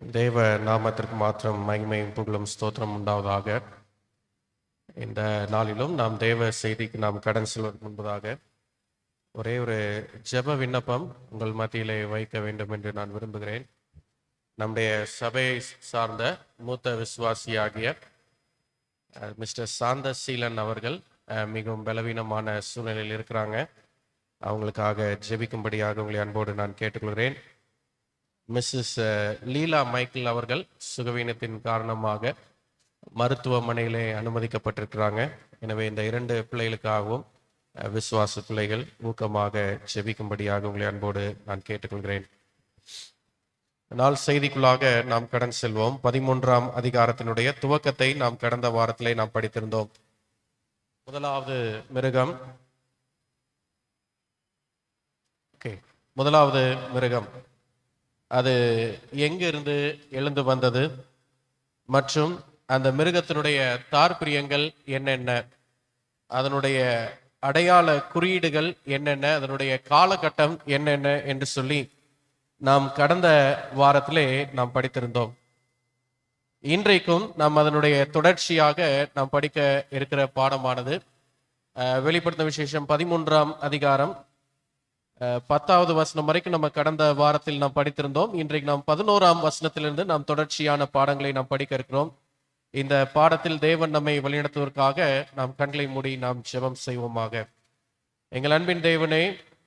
தேவ நாமத்திற்கு மாத்திரம் மகிமையும் புகழும் ஸ்தோத்திரம் உண்டாவதாக. இந்த நாளிலும் நாம் தேவ செய்திக்கு நாம் கடன் செல்வதற்கு முன்பதாக ஒரே ஒரு ஜெப விண்ணப்பம் உங்கள் மத்தியிலே வைக்க வேண்டும் என்று நான் விரும்புகிறேன். நம்முடைய சபையை சார்ந்த மூத்த விசுவாசியாகிய மிஸ்டர் சாந்தசீலன் அவர்கள் மிகவும் பலவீனமான சூழ்நிலையில் இருக்கிறாங்க. அவங்களுக்காக ஜெபிக்கும்படியாக உங்களை அன்போடு நான் கேட்டுக்கொள்கிறேன். மிஸ்ஸஸ் லீலா மைக்கேல் அவர்கள் சுகவீனத்தின் காரணமாக மருத்துவமனையிலே அனுமதிக்கப்பட்டிருக்கிறாங்க. எனவே இந்த 2 பிள்ளைகளுக்காகவும் விசுவாச பிள்ளைகள் ஊக்கமாக ஜெபிக்கும்படியாக உங்களை அன்போடு நான் கேட்டுக்கொள்கிறேன். நாள் செய்திக்குள்ளாக நாம் கடன் செல்வோம். 13ஆம் அதிகாரத்தினுடைய துவக்கத்தை நாம் கடந்த வாரத்திலே நாம் படித்திருந்தோம். முதலாவது மிருகம் அது எங்கிருந்து எழுந்து வந்தது மற்றும் அந்த மிருகத்தினுடைய தார்பிரியங்கள் என்னென்ன, அதனுடைய அடையாள குறியீடுகள் என்னென்ன, அதனுடைய காலகட்டம் என்னென்ன என்று சொல்லி நாம் கடந்த வாரத்திலே நாம் படித்திருந்தோம். இன்றைக்கும் நாம் அதனுடைய தொடர்ச்சியாக நாம் படிக்க இருக்கிற பாடமானது வெளிப்படுத்தின விசேஷம் 13ஆம் அதிகாரம் 10வது வசனம் வரைக்கும் நம்ம கடந்த வாரத்தில் நாம் படித்திருந்தோம். இன்றைக்கு நாம் 11ஆம் வசனத்திலிருந்து நாம் தொடர்ச்சியான பாடங்களை நாம் படிக்க இருக்கிறோம். இந்த பாடத்தில் தேவன் நம்மை வழிநடத்துவதற்காக நாம் கண்களை மூடி நாம் ஜெபம் செய்வோமாக. எங்கள் அன்பின் தேவனே,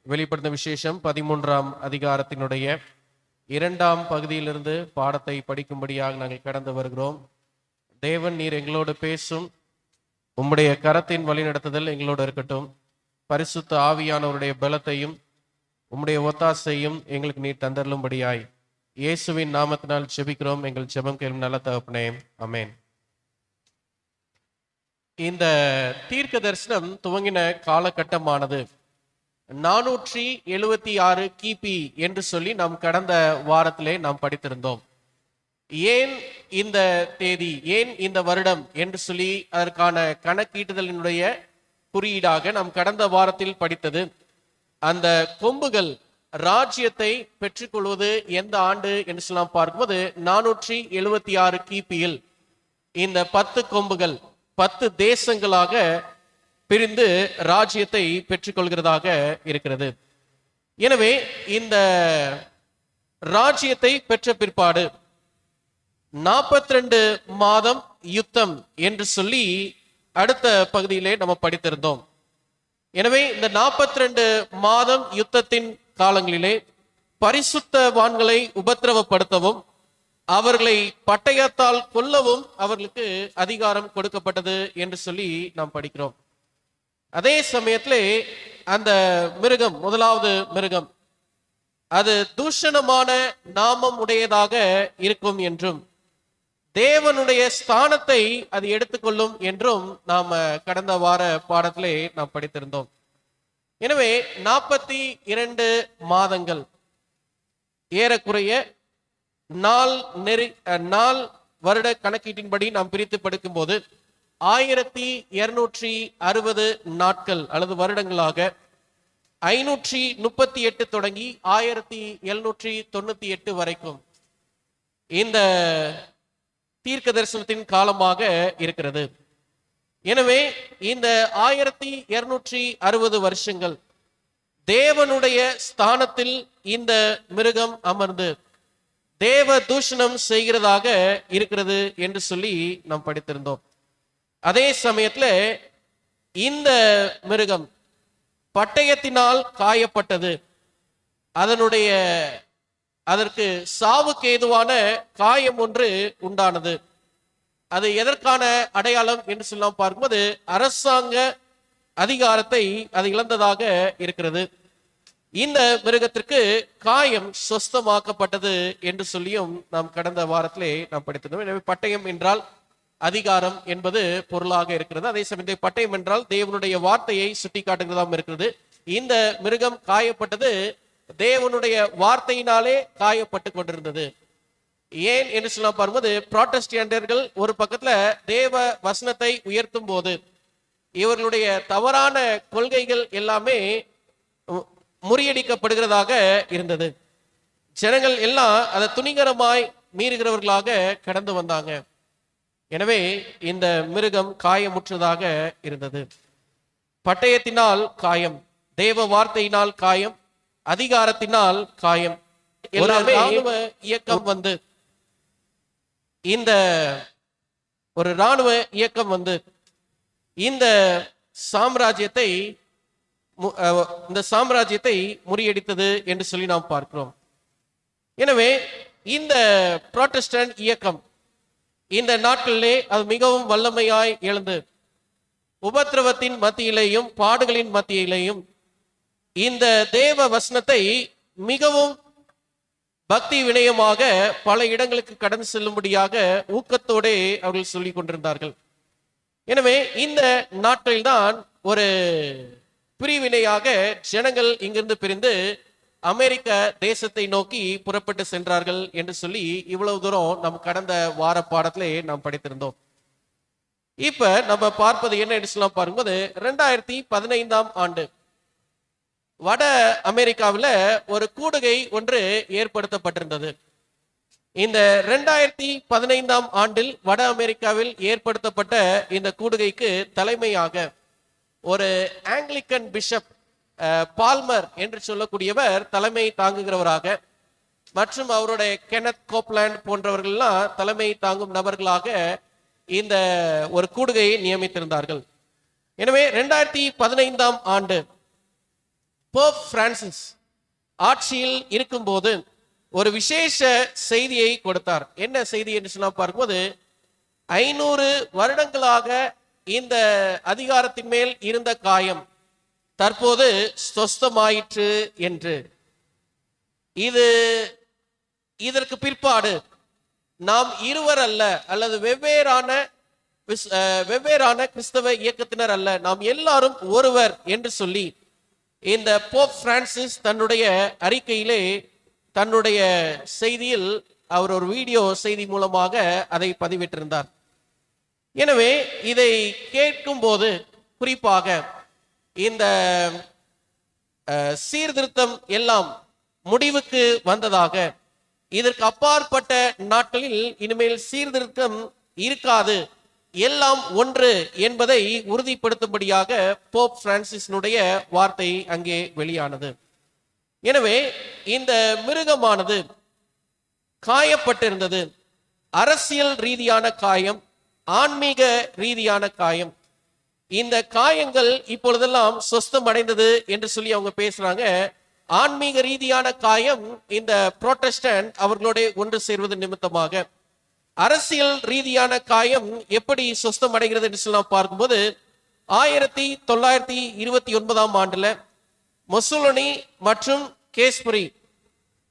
வெளிப்படுத்தின விசேஷம் 13ஆம் அதிகாரத்தினுடைய 2ஆம் பகுதியிலிருந்து பாடத்தை படிக்கும்படியாக நாங்கள் கடந்து வருகிறோம். தேவன், நீர் எங்களோடு பேசும். உம்முடைய கரத்தின் வழிநடத்துதல் எங்களோடு இருக்கட்டும். பரிசுத்த ஆவியானவருடைய பலத்தையும் உம்முடைய ஒத்தாசையும் எங்களுக்கு நீர் தந்தருளும்படியாய் இயேசுவின் நாமத்தினால் ஜெபிக்கிறோம். எங்கள் ஜெபம் கேளும் நல்ல தகப்பனே, ஆமென். இந்த தீர்க்க தரிசனம் துவங்கின காலகட்டமானது 476 கிபி என்று சொல்லி நாம் கடந்த வாரத்திலே நாம் படித்திருந்தோம். ஏன் இந்த தேதி, ஏன் இந்த வருடம் என்று சொல்லி அதற்கான கணக்கீட்டுதலினுடைய குறியீடாக நாம் கடந்த வாரத்தில் படித்தது, அந்த கொம்புகள் ராஜ்யத்தை பெற்றுக்கொள்வது எந்த ஆண்டு என்று சொல்லலாம் பார்க்கும்போது 476 கிபியில் இந்த 10 கொம்புகள் 10 தேசங்களாக பிரிந்து ராஜ்யத்தை பெற்றுக்கொள்கிறதாக இருக்கிறது. எனவே இந்த ராஜ்யத்தை பெற்ற பிற்பாடு 42 மாதம் யுத்தம் என்று சொல்லி அடுத்த பகுதியிலே நம்ம படித்திருந்தோம். எனவே இந்த 42 மாதம் யுத்தத்தின் காலங்களிலே பரிசுத்தவான்களை உபத்திரவப்படுத்தவும் அவர்களை பட்டயத்தால் கொல்லவும் அவர்களுக்கு அதிகாரம் கொடுக்கப்பட்டது என்று சொல்லி நாம் படிக்கிறோம். அதே சமயத்திலே அந்த மிருகம், முதலாவது மிருகம், அது தூஷணமான நாமம் உடையதாக இருக்கும் என்றும் தேவனுடைய ஸ்தானத்தை அது எடுத்துக்கொள்ளும் என்றும் நாம் கடந்த வார பாடத்திலே நாம் படித்திருந்தோம். எனவே 42 மாதங்கள் ஏறக்குறைய நாள் வருட கணக்கீட்டின்படி நாம் பிரித்து படிக்கும் போது 1260 நாட்கள் அல்லது வருடங்களாக 538 தொடங்கி 1798 வரைக்கும் இந்த தீர்க்க தரிசனத்தின் காலமாக இருக்கிறது. எனவே இந்த 1260 வருஷங்கள் தேவனுடைய ஸ்தானத்தில் இந்த மிருகம் அமர்ந்து தேவ தூஷணம் செய்கிறதாக இருக்கிறது என்று சொல்லி நாம் படித்திருந்தோம். அதே சமயத்தில் இந்த மிருகம் பட்டயத்தினால் காயப்பட்டது. அதற்கு சாவுக்கு ஏதுவான காயம் ஒன்று உண்டானது. அது எதற்கான அடையாளம் என்று சொல்லலாம் பார்க்கும்போது அரசாங்க அதிகாரத்தை அது இழந்ததாக இருக்கிறது. இந்த மிருகத்திற்கு காயம் சொஸ்தமாக்கப்பட்டது என்று சொல்லியும் நாம் கடந்த வாரத்திலே நாம் படித்திருந்தோம். எனவே பட்டயம் என்றால் அதிகாரம் என்பது பொருளாக இருக்கிறது. அதே சமயத்தில் பட்டயம் என்றால் தேவனுடைய வார்த்தையை சுட்டி காட்டுகிறதாம் இருக்கிறது. இந்த மிருகம் காயப்பட்டது தேவனுடைய வார்த்தையினாலே காயப்பட்டு கொண்டிருந்தது. ஏன் என்று சொல்ல பார்க்கும்போது புராட்டஸ்டன்டர்கள் ஒரு பக்கத்துல தேவ வசனத்தை உயர்த்தும் போது இவர்களுடைய தவறான கொள்கைகள் எல்லாமே முறியடிக்கப்படுகிறதாக இருந்தது. ஜனங்கள் எல்லாம் அதை துணிகரமாய் மீறுகிறவர்களாக கடந்து வந்தாங்க. எனவே இந்த மிருகம் காயமுற்றதாக இருந்தது. பட்டயத்தினால் காயம், தேவ வார்த்தையினால் காயம், அதிகாரத்தினால் காயம், எல்லாமே ராணுவ இயக்கம் வந்து இந்த ஒரு ராணுவ இயக்கம் வந்து இந்த சாம்ராஜ்யத்தை முறியடித்தது என்று சொல்லி நாம் பார்க்கிறோம். எனவே இந்த புராட்டஸ்டன்ட் இயக்கம் இந்த நாட்களிலே அது மிகவும் வல்லமையாய் எழுந்து உபத்திரவத்தின் மத்தியிலேயும் பாடுகளின் மத்தியிலேயும் இந்த தேவ வசனத்தை மிகவும் பக்தி வினயமாக பல இடங்களுக்கு கடந்து செல்லும்படியாக ஊக்கத்தோடு அவர்கள் சொல்லிக் கொண்டிருந்தார்கள். எனவே இந்த நாட்களில்தான் ஒரு பிரிவினையாக ஜனங்கள் இங்கிருந்து பிரிந்து அமெரிக்க தேசத்தை நோக்கி புறப்பட்டு சென்றார்கள் என்று சொல்லி இவ்வளவு தூரம் நம் கடந்த வார பாடத்திலே நாம் படித்திருந்தோம். இப்ப நம்ம பார்ப்பது என்ன என்று சொல்லலாம் பார்க்கும்போது 2015 ஆண்டு வட அமெரிக்காவில் ஒரு கூடுகை ஒன்று ஏற்படுத்தப்பட்டிருந்தது. இந்த 2015 ஆண்டில் வட அமெரிக்காவில் ஏற்படுத்தப்பட்ட இந்த கூடுகைக்கு தலைமையாக ஒரு ஆங்கிலிக்கன் பிஷப் பால்மர் என்று சொல்லக்கூடியவர் தலைமை தாங்குகிறவராக, மற்றும் அவருடைய கெனத் கோப்லாண்ட் போன்றவர்கள்லாம் தலைமை தாங்கும் நபர்களாக இந்த ஒரு கூடுகையை நியமித்திருந்தார்கள். எனவே 2015 ஆண்டு போப் பிரான்சிஸ் ஆட்சியில் இருக்கும்போது ஒரு விசேஷ செய்தியை கொடுத்தார். என்ன செய்தி என்று சொன்னா பார்க்கும்போது 500 வருடங்களாக இந்த அதிகாரத்தின் மேல் இருந்த காயம் தற்போது சொஸ்தமாயிற்று என்று. இதற்கு பிற்பாடு நாம் இருவர் அல்ல, அல்லது வெவ்வேறான கிறிஸ்தவ இயக்கத்தினர் அல்ல, நாம் எல்லாரும் ஒருவர் என்று சொல்லி இந்த போப் பிரான்சிஸ் தன்னுடைய அறிக்கையிலே தன்னுடைய செய்தியில் அவர் ஒரு வீடியோ செய்தி மூலமாக அதை பதிவிட்டிருந்தார். எனவே இதை கேட்கும் போது குறிப்பாக இந்த சீர்திருத்தம் எல்லாம் முடிவுக்கு வந்ததாக, இதற்கு அப்பாற்பட்ட நாட்களில் இனிமேல் சீர்திருத்தம் இருக்காது, எல்லாம் ஒன்று என்பதை உறுதிப்படுத்தும்படியாக போப் பிரான்சிஸ்னுடைய வார்த்தை அங்கே வெளியானது. எனவே இந்த மிருகமானது காயப்பட்டிருந்தது. அரசியல் ரீதியான காயம், ஆன்மீக ரீதியான காயம். இந்த காயங்கள் இப்பொழுதெல்லாம் சொஸ்தம் அடைந்தது என்று சொல்லி அவங்க பேசுறாங்க. ஆன்மீக ரீதியான காயம் இந்த புராட்டஸ்டன்ட் அவர்களோட ஒன்று சேர்வது நிமித்தமாக. அரசியல் ரீதியான காயம் எப்படி சொஸ்தம் அடைகிறது என்று சொல்லி பார்க்கும்போது 1929 ஆண்டுல மொசோலினி மற்றும் கேஸ்பரி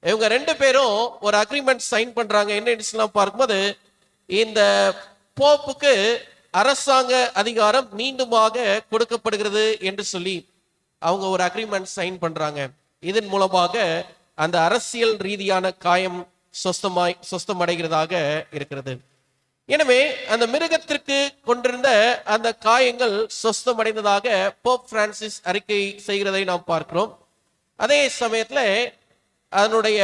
இவங்க 2 பேரும் ஒரு அக்ரிமெண்ட் சைன் பண்றாங்க. என்ன பார்க்கும்போது இந்த போப்புக்கு அரசாங்க அதிகாரம் மீண்டுமாக கொடுக்கப்படுகிறது என்று சொல்லி அவங்க ஒரு அக்ரிமெண்ட் சைன் பண்றாங்க. இதன் மூலமாக அந்த அரசியல் ரீதியான காயம் சொஸ்தமடைகிறதாக இருக்கிறது. எனவே அந்த மிருகத்திற்கு கொண்டிருந்த அந்த காயங்கள் சொஸ்தமடைந்ததாக போப் பிரான்சிஸ் அறிக்கை செய்கிறதை நாம் பார்க்கிறோம். அதே சமயத்துல அதனுடைய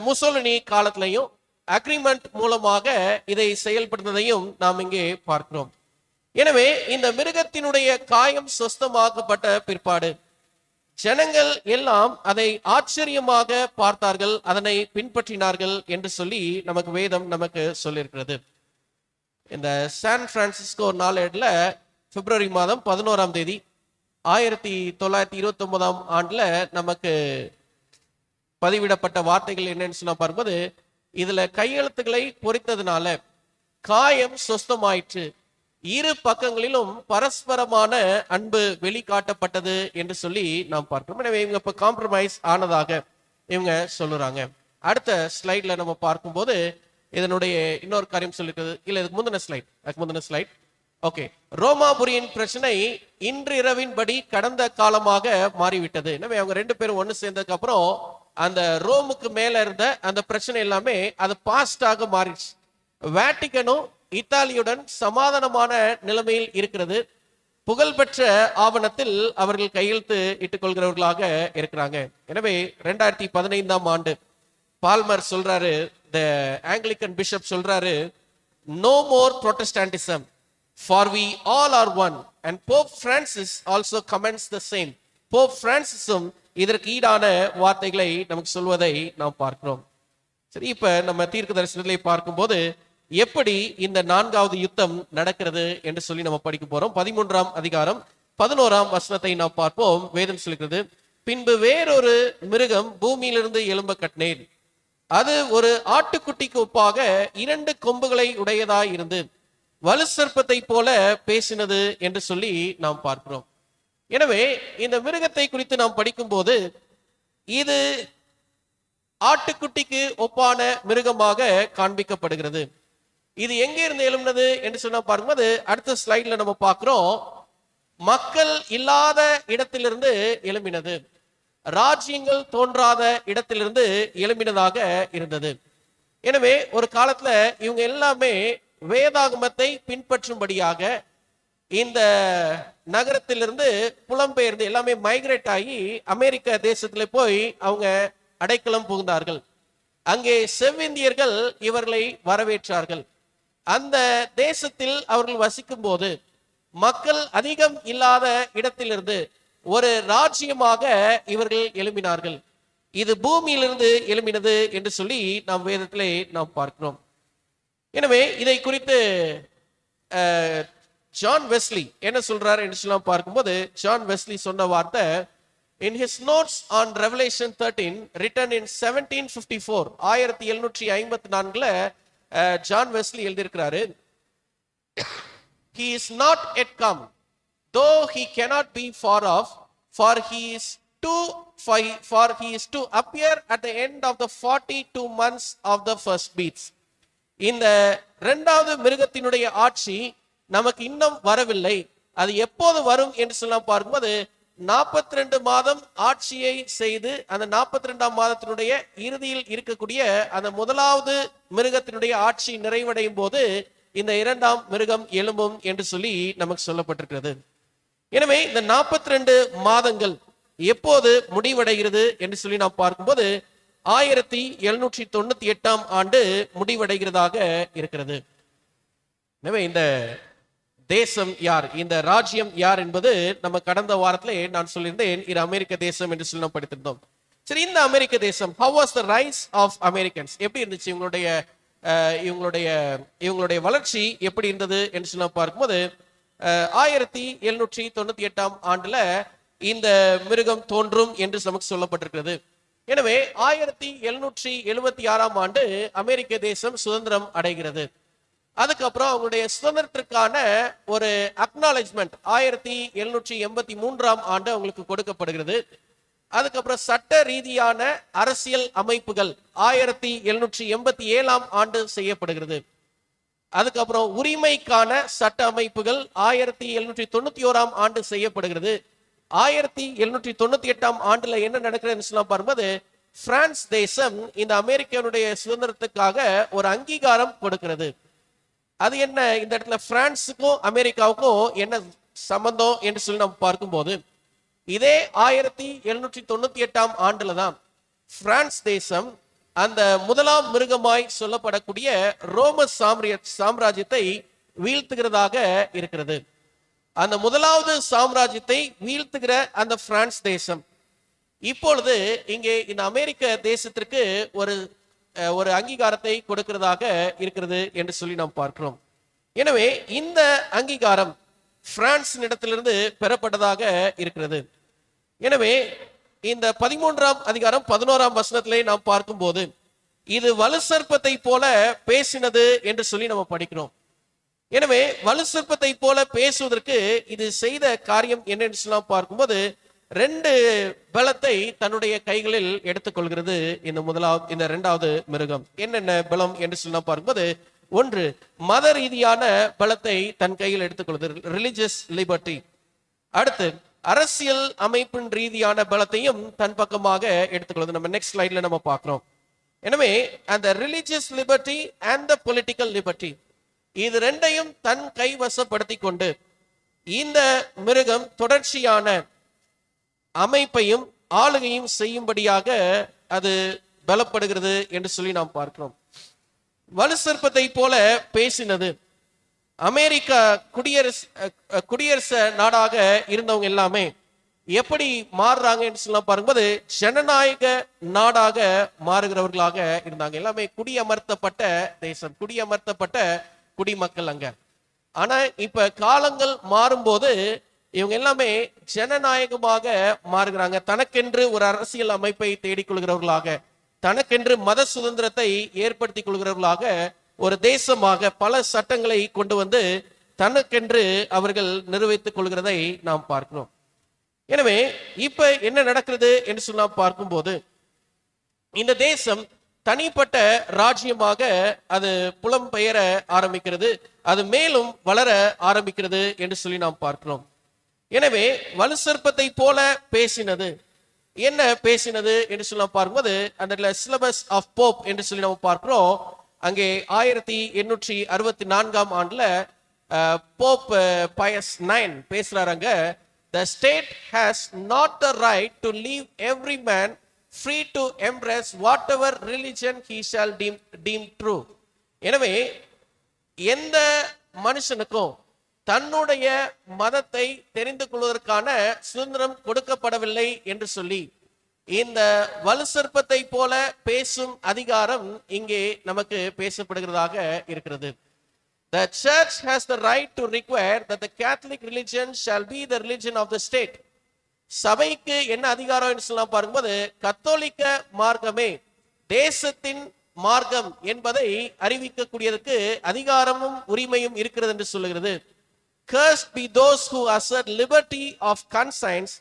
முசோலினி காலத்திலையும் அக்ரிமெண்ட் மூலமாக இதை செயல்படுத்துவதையும் நாம் இங்கே பார்க்கிறோம். எனவே இந்த மிருகத்தினுடைய காயம் சொஸ்தமாக்கப்பட்ட பிற்பாடு ஜனங்கள் எல்லாம் அதை ஆச்சரியமாக பார்த்தார்கள், அதனை பின்பற்றினார்கள் என்று சொல்லி நமக்கு வேதம் நமக்கு சொல்லியிருக்கிறது. இந்த சான் பிரான்சிஸ்கோ நாளேடுல பிப்ரவரி மாதம் 11ஆம் தேதி 1929 ஆண்டுல நமக்கு பதிவிடப்பட்ட வார்த்தைகள் என்னன்னு சொன்னா பார்க்கும்போது, இதுல கையெழுத்துக்களை பொறித்ததுனால காயம் சொஸ்தமாயிற்று, இரு பக்கங்களிலும் பரஸ்பரமான அன்பு வெளிக்காட்டப்பட்டது என்று சொல்லி நாம் பார்க்கிறோம். எனவே இவங்க இப்ப காம்ப்ரமைஸ் ஆனதாக இவங்க சொல்லுறாங்க. அடுத்த ஸ்லைட்ல நம்ம பார்க்கும்போது இதனுடைய இன்னொரு காரியம் சொல்லிருக்கிறது. இல்ல இதுக்கு முந்தின ஸ்லைட் ஓகே. ரோமாபுரியின் பிரச்சனை இன்றிரவின்படி கடந்த காலமாக மாறிவிட்டது. எனவே அவங்க 2 பேரும் ஒண்ணு சேர்ந்ததுக்கு அப்புறம் அந்த ரோமுக்கு மேல இருந்த அந்த பிரச்சனை எல்லாமே அது பாஸ்டாக மாறிடுச்சு. வேட்டிகனும் இத்தாலியுடன் சமாதானமான நிலைமையில் இருக்கிறது. புகழ்பெற்ற ஆவணத்தில் அவர்கள் கையெழுத்து இட்டுக் கொள்கிறவர்களாக இருக்கிறாங்க. எனவே 2015 ஆண்டு பால்மர் சொல்றாரு, the Anglican bishop சொல்றாரு, no more Protestantism, for we all are one. And Pope Francis also comments the same. Pope Francisம் இதற்கு ஈடான வார்த்தைகளை நமக்கு சொல்வதை நாம் பார்க்கிறோம். சரி, இப்ப நம்ம தீர்க்க தரிசனத்திலே பார்க்கும்போது எப்படி இந்த 4வது யுத்தம் நடக்கிறது என்று சொல்லி நம்ம படிக்க போறோம். 13ஆம் அதிகாரம் 11ஆம் வசனத்தை நாம் பார்ப்போம். வேதம் சொல்கிறது, பின்பு வேறொரு மிருகம் பூமியிலிருந்து எழும்ப கட்டினேன். அது ஒரு ஆட்டுக்குட்டிக்கு ஒப்பாக 2 கொம்புகளை உடையதாய் இருந்து வலு சர்ப்பத்தை போல பேசினது என்று சொல்லி நாம் பார்க்கிறோம். எனவே இந்த மிருகத்தை குறித்து நாம் படிக்கும் போது இது ஆட்டுக்குட்டிக்கு ஒப்பான மிருகமாக காண்பிக்கப்படுகிறது. இது எங்கே இருந்து எழும்பினது என்று சொன்னா பார்க்கும்போது அடுத்த ஸ்லைட்ல நம்ம பார்க்கிறோம், மக்கள் இல்லாத இடத்திலிருந்து எழும்பினது, ராஜ்யங்கள் தோன்றாத இடத்திலிருந்து எழும்பினதாக இருந்தது. எனவே ஒரு காலத்துல இவங்க எல்லாமே வேதாகமத்தை பின்பற்றும்படியாக இந்த நகரத்திலிருந்து புலம்பெயர்ந்து எல்லாமே மைக்ரேட் ஆகி அமெரிக்க தேசத்துல போய் அவங்க அடைக்கலம் புகுந்தார்கள். அங்கே செவ்விந்தியர்கள் இவர்களை வரவேற்றார்கள். அந்த தேசத்தில் அவர்கள் வசிக்கும் போது மக்கள் அதிகம் இல்லாத இடத்திலிருந்து ஒரு ராஜ்யமாக இவர்கள் எழும்பினார்கள். இது பூமியிலிருந்து எழும்பினது என்று சொல்லி நாம் வேதத்திலே நாம் பார்க்கிறோம். எனவே இதை குறித்து ஜான் வெஸ்லி என்ன சொல்றாரு என்று சொல்லி பார்க்கும்போது, ஜான் வெஸ்லி சொன்ன வார்த்தை, in his notes on Revelation 13 written in 1754 1754ல ஜான் வெஸ்லி எழுதியிருக்கிறாரு, he is not yet come, though he cannot be far off, for he is to appear at the end of the 42 months of the first beats. இந்த 2வது மிருகத்தினுடைய ஆட்சி நமக்கு இன்னும் வரவில்லை. அது எப்போது வரும் என்று சொல்ல பார்க்கும்போது 42 மாதம் ஆட்சியை செய்து அந்த 42ஆம் மாதத்தினுடைய இறுதியில் இருக்கக்கூடிய அந்த 1வது மிருகத்தினுடைய ஆட்சி நிறைவடையும் போது இந்த 2ஆம் மிருகம் எழும்பும் என்று சொல்லி நமக்கு சொல்லப்பட்டிருக்கிறது. எனவே இந்த 42 மாதங்கள் எப்போது முடிவடைகிறது என்று சொல்லி நாம் பார்க்கும்போது 1798ஆம் ஆண்டு முடிவடைகிறதாக இருக்கிறது. எனவே இந்த தேசம் யார், இந்த ராஜ்யம் யார் என்பது நம்ம கடந்த வாரத்திலே நான் சொல்லியிருந்தேன், இது அமெரிக்க தேசம் என்று சொல்லி நாம் படித்திருந்தோம். சரி, இந்த அமெரிக்க தேசம், how was the rise of Americans, எப்படி இருந்துச்சு, இவங்களுடைய வளர்ச்சி எப்படி இருந்தது என்று சொல்லி பார்க்கும்போது 1798ஆம் ஆண்டுல இந்த மிருகம் தோன்றும் என்று நமக்கு சொல்லப்பட்டிருக்கிறது. எனவே 1776ஆம் ஆண்டு அமெரிக்க தேசம் சுதந்திரம் அடைகிறது. அதுக்கப்புறம் அவங்களுடைய சுதந்திரத்திற்கான ஒரு அக்னாலஜ்மெண்ட் 1783ஆம் ஆண்டு அவங்களுக்கு கொடுக்கப்படுகிறது. அதுக்கப்புறம் சட்ட ரீதியான அரசியல் அமைப்புகள் 1787ஆம் ஆண்டு செய்யப்படுகிறது. அதுக்கப்புறம் உரிமைக்கான சட்ட அமைப்புகள் 1791ஆம் ஆண்டு செய்யப்படுகிறது. 1798ஆம் ஆண்டுல என்ன நடக்கிறதுன்னு சொல்ல பாரும்போது பிரான்ஸ் தேசம் இந்த அமெரிக்கனுடைய சுதந்திரத்துக்காக ஒரு அங்கீகாரம் கொடுக்கிறது. அது என்ன, இந்த இடத்துல பிரான்ஸுக்கும் அமெரிக்காவுக்கும் என்ன சம்பந்தம் என்று சொல்லி நம்ம பார்க்கும்போது இதே 1798ஆம் ஆண்டுல தான் பிரான்ஸ் தேசம் அந்த 1ஆம் மிருகமாய் சொல்லப்படக்கூடிய ரோம சாம்ராஜ்யத்தை வீழ்த்துகிறதாக இருக்கிறது. அந்த 1வது சாம்ராஜ்யத்தை வீழ்த்துகிற அந்த பிரான்ஸ் தேசம் இப்பொழுது இங்கே இந்த அமெரிக்க தேசத்திற்கு ஒரு அங்கீகாரத்தை கொடுக்கிறதாக இருக்கிறது என்று சொல்லி நாம் பார்க்கிறோம். எனவே இந்த அங்கீகாரம் பிரான்ஸ் இடத்திலிருந்து பெறப்பட்டதாக இருக்கிறது. எனவே இந்த 13ஆம் அதிகாரம் 11ஆம் வசனத்திலே நாம் பார்க்கும்போது இது வலு சர்ப்பத்தை போல பேசினது என்று சொல்லி நம்ம படிக்கிறோம். எனவே வலு சர்ப்பத்தை போல பேசுவதற்கு இது செய்த காரியம் என்னன்னு சொல்லி பார்க்கும்போது 2 பலத்தை தன்னுடைய கைகளில் எடுத்துக்கொள்கிறது இந்த 2வது மிருகம். என்னென்ன பலம் என்று சொல்ல பார்க்கும்போது, 1 மத ரீதியான பலத்தை தன் கையில் எடுத்துக்கொள்வது, ரிலிஜியஸ் லிபர்ட்டி. அடுத்து அரசியல் அமைப்பின் ரீதியான பலத்தையும் தன் பக்கமாக எடுத்துக்கொள்வது. நம்ம நெக்ஸ்ட் ஸ்லைட்ல நம்ம பார்க்கிறோம். எனவே அந்த religious liberty and the political liberty இது 2ஐயும் தன் கைவசப்படுத்தி கொண்டு இந்த மிருகம் தொடர்ச்சியான அமைப்பையும் ஆளுகையும் செய்யும்படியாக அது பலப்படுகிறது என்று சொல்லி நாம் பார்க்கிறோம். வலு சர்ப்பத்தை போல பேசினது. அமெரிக்கா குடியரசு நாடாக இருந்தவங்க எல்லாமே எப்படி மாறுறாங்க என்று சொல்ல பாரும்போது ஜனநாயக நாடாக மாறுகிறவர்களாக இருந்தாங்க. எல்லாமே குடியமர்த்தப்பட்ட தேசம், குடியமர்த்தப்பட்ட குடிமக்கள் அங்க. ஆனா இப்ப காலங்கள் மாறும்போது இவங்க எல்லாமே ஜனநாயகமாக மாறுகிறாங்க. தனக்கென்று ஒரு அரசியல் அமைப்பை தேடிக்கொள்கிறவர்களாக, தனக்கென்று மத சுதந்திரத்தை ஏற்படுத்தி கொள்கிறவர்களாக, ஒரு தேசமாக பல சட்டங்களை கொண்டு வந்து தனக்கென்று அவர்கள் நிர்வகித்துக் கொள்கிறதை நாம் பார்க்கிறோம். எனவே இப்ப என்ன நடக்கிறது என்று சொன்னா பார்க்கும்போது இந்த தேசம் தனிப்பட்ட ராஜ்யமாக அது புலம்பெயர ஆரம்பிக்கிறது, அது மேலும் வளர ஆரம்பிக்கிறது என்று சொல்லி நாம் பார்க்கிறோம். எனவே வலு சர்ப்பத்தை போல பேசினது என்ன பேசினது என்று சொல்லி நாம் பார்க்கும்போது அந்த சிலபஸ் ஆஃப் போப் என்று சொல்லி நாம் பார்க்கிறோம். அங்கே 1864 ஆண்டுல போப் பயஸ் 9 பேசுறாங்க. The state has not the right to leave every man free to embrace whatever religion he shall deem true. எனவே எந்த மனுஷனுக்கும் தன்னுடைய மதத்தை தெரிந்து கொள்வதற்கான சுதந்திரம் கொடுக்கப்படவில்லை என்று சொல்லி இந்த வலு சர்ப்பத்தை போல பேசும் அதிகாரம் இங்கே நமக்கு பேசப்படுகிறதாக இருக்கிறது. The church has the right to require that the Catholic religion shall be the religion of the state. சபைக்கு என்ன அதிகாரம் என்று சொல்ல பாரும்போது கத்தோலிக்க மார்க்கமே தேசத்தின் மார்க்கம் என்பதை அறிவிக்கக்கூடியதற்கு அதிகாரமும் உரிமையும் இருக்கிறது என்று சொல்லுகிறது. Cursed be those who assert liberty of conscience